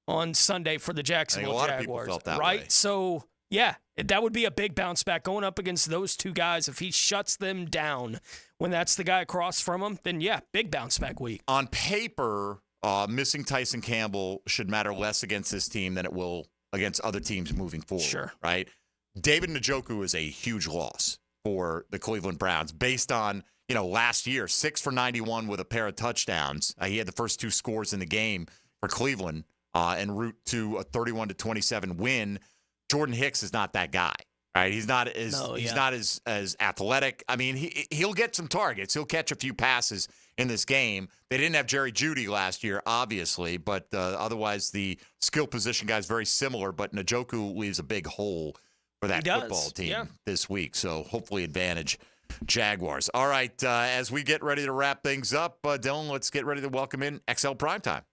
on Sunday for the Jacksonville Jaguars. A lot of people felt that right? way. So yeah, that would be a big bounce back going up against those two guys. If he shuts them down when that's the guy across from him, then yeah, big bounce back week. On paper, missing Tyson Campbell should matter less against this team than it will against other teams moving forward. Sure. Right? David Njoku is a huge loss for the Cleveland Browns based on, last year, 6 for 91 with a pair of touchdowns. He had the first two scores in the game for Cleveland en route to a 31-27 win. Jordan Hicks is not that guy. Right? He's not as athletic. I mean, he'll get some targets. He'll catch a few passes in this game. They didn't have Jerry Jeudy last year, obviously, but otherwise the skill position guy is very similar, but Njoku leaves a big hole for that football team this week. So hopefully advantage Jaguars. All right, as we get ready to wrap things up, Dylan, let's get ready to welcome in XL Primetime.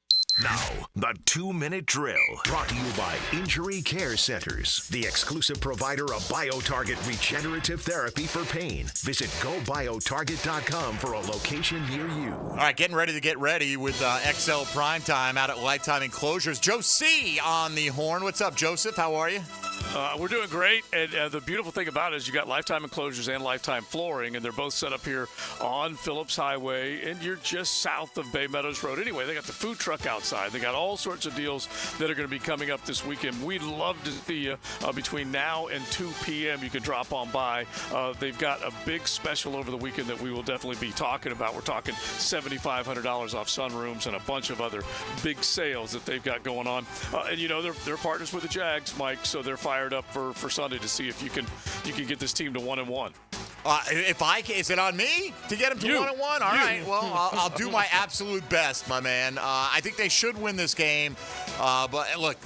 Now, the 2-minute drill, brought to you by Injury Care Centers, the exclusive provider of BioTarget regenerative therapy for pain. Visit GoBioTarget.com for a location near you. All right, getting ready to get ready with XL Primetime out at Lifetime Enclosures. Joe C. on the horn. What's up, Joseph? How are you? We're doing great, and the beautiful thing about it is you got Lifetime Enclosures and Lifetime Flooring, and they're both set up here on Phillips Highway, and you're just south of Bay Meadows Road. Anyway, they got the food truck outside. They got all sorts of deals that are going to be coming up this weekend. We'd love to see you between now and 2 p.m. You can drop on by. They've got a big special over the weekend that we will definitely be talking about. We're talking $7,500 off sunrooms and a bunch of other big sales that they've got going on. And they're partners with the Jags, Mike, so they're fired up for Sunday to see if you can get this team to 1-1. Is it on me to get them to 1-1? All right. Well, I'll do my absolute best, my man. I think they should win this game. But look,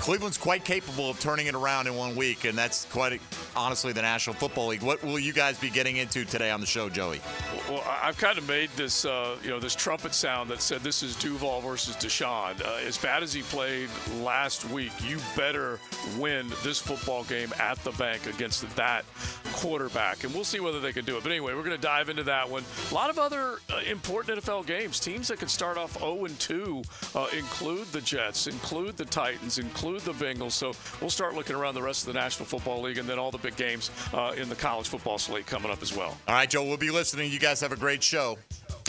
Cleveland's quite capable of turning it around in 1 week, and that's quite honestly the National Football League. What will you guys be getting into today on the show, Joey? Well, I've kind of made this, this trumpet sound that said this is Duval versus Deshaun. As bad as he played last week, you better win this football game at the bank against that quarterback. And we'll see whether they can do it. But anyway, we're going to dive into that one. A lot of other important NFL games. Teams that can start off 0-2 include the Jets, include the Titans, include include the Bengals. So we'll start looking around the rest of the National Football League and then all the big games in the college football slate coming up as well. All right, Joe, we'll be listening. You guys have a great show.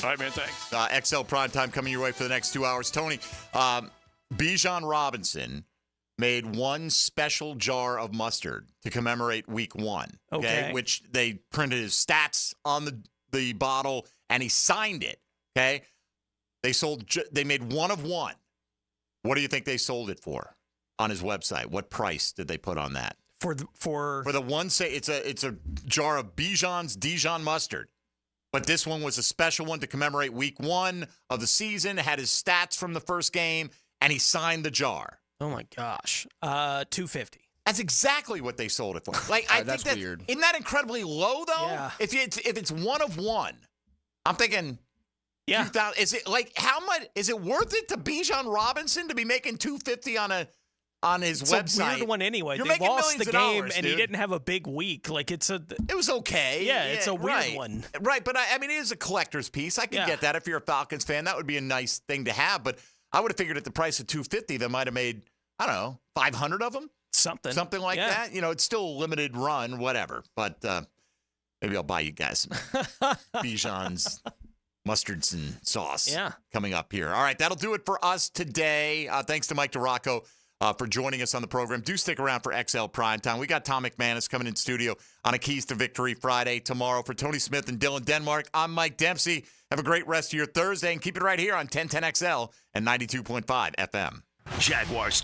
All right, man, thanks. XL Primetime coming your way for the next 2 hours. Tony, Bijan Robinson made one special jar of mustard to commemorate week 1, okay? Which they printed his stats on the bottle, and he signed it, okay? They made one of one. What do you think they sold it for on his website? What price did they put on that? For the one, say it's a jar of Bijan's Dijon mustard. But this one was a special one to commemorate week 1 of the season. It had his stats from the first game, and he signed the jar. Oh my gosh, $250. That's exactly what they sold it for. Like I think that's weird. Isn't that incredibly low though? Yeah. If it's one of one, I'm thinking. Yeah. Is it like how much? Is it worth it to Bijan Robinson to be making $250 on his website? It's a weird one anyway. You're they making lost the game dollars, and dude. he didn't have a big week. Like it was okay. Yeah, it's a weird right. one. Right, but I mean, it is a collector's piece. I can get that if you're a Falcons fan. That would be a nice thing to have. But I would have figured at the price of $250, they might have made, I don't know, 500 of them? Something like that. You know, it's still a limited run, whatever. But maybe I'll buy you guys some Bijan's mustards and sauce coming up here. All right, that'll do it for us today. Thanks to Mike DeRocco for joining us on the program. Do stick around for XL Primetime. We got Tom McManus coming in studio on a Keys to Victory Friday tomorrow. For Tony Smith and Dylan Denmark, I'm Mike Dempsey. Have a great rest of your Thursday and keep it right here on 1010XL and 92.5 FM. Jaguars Today.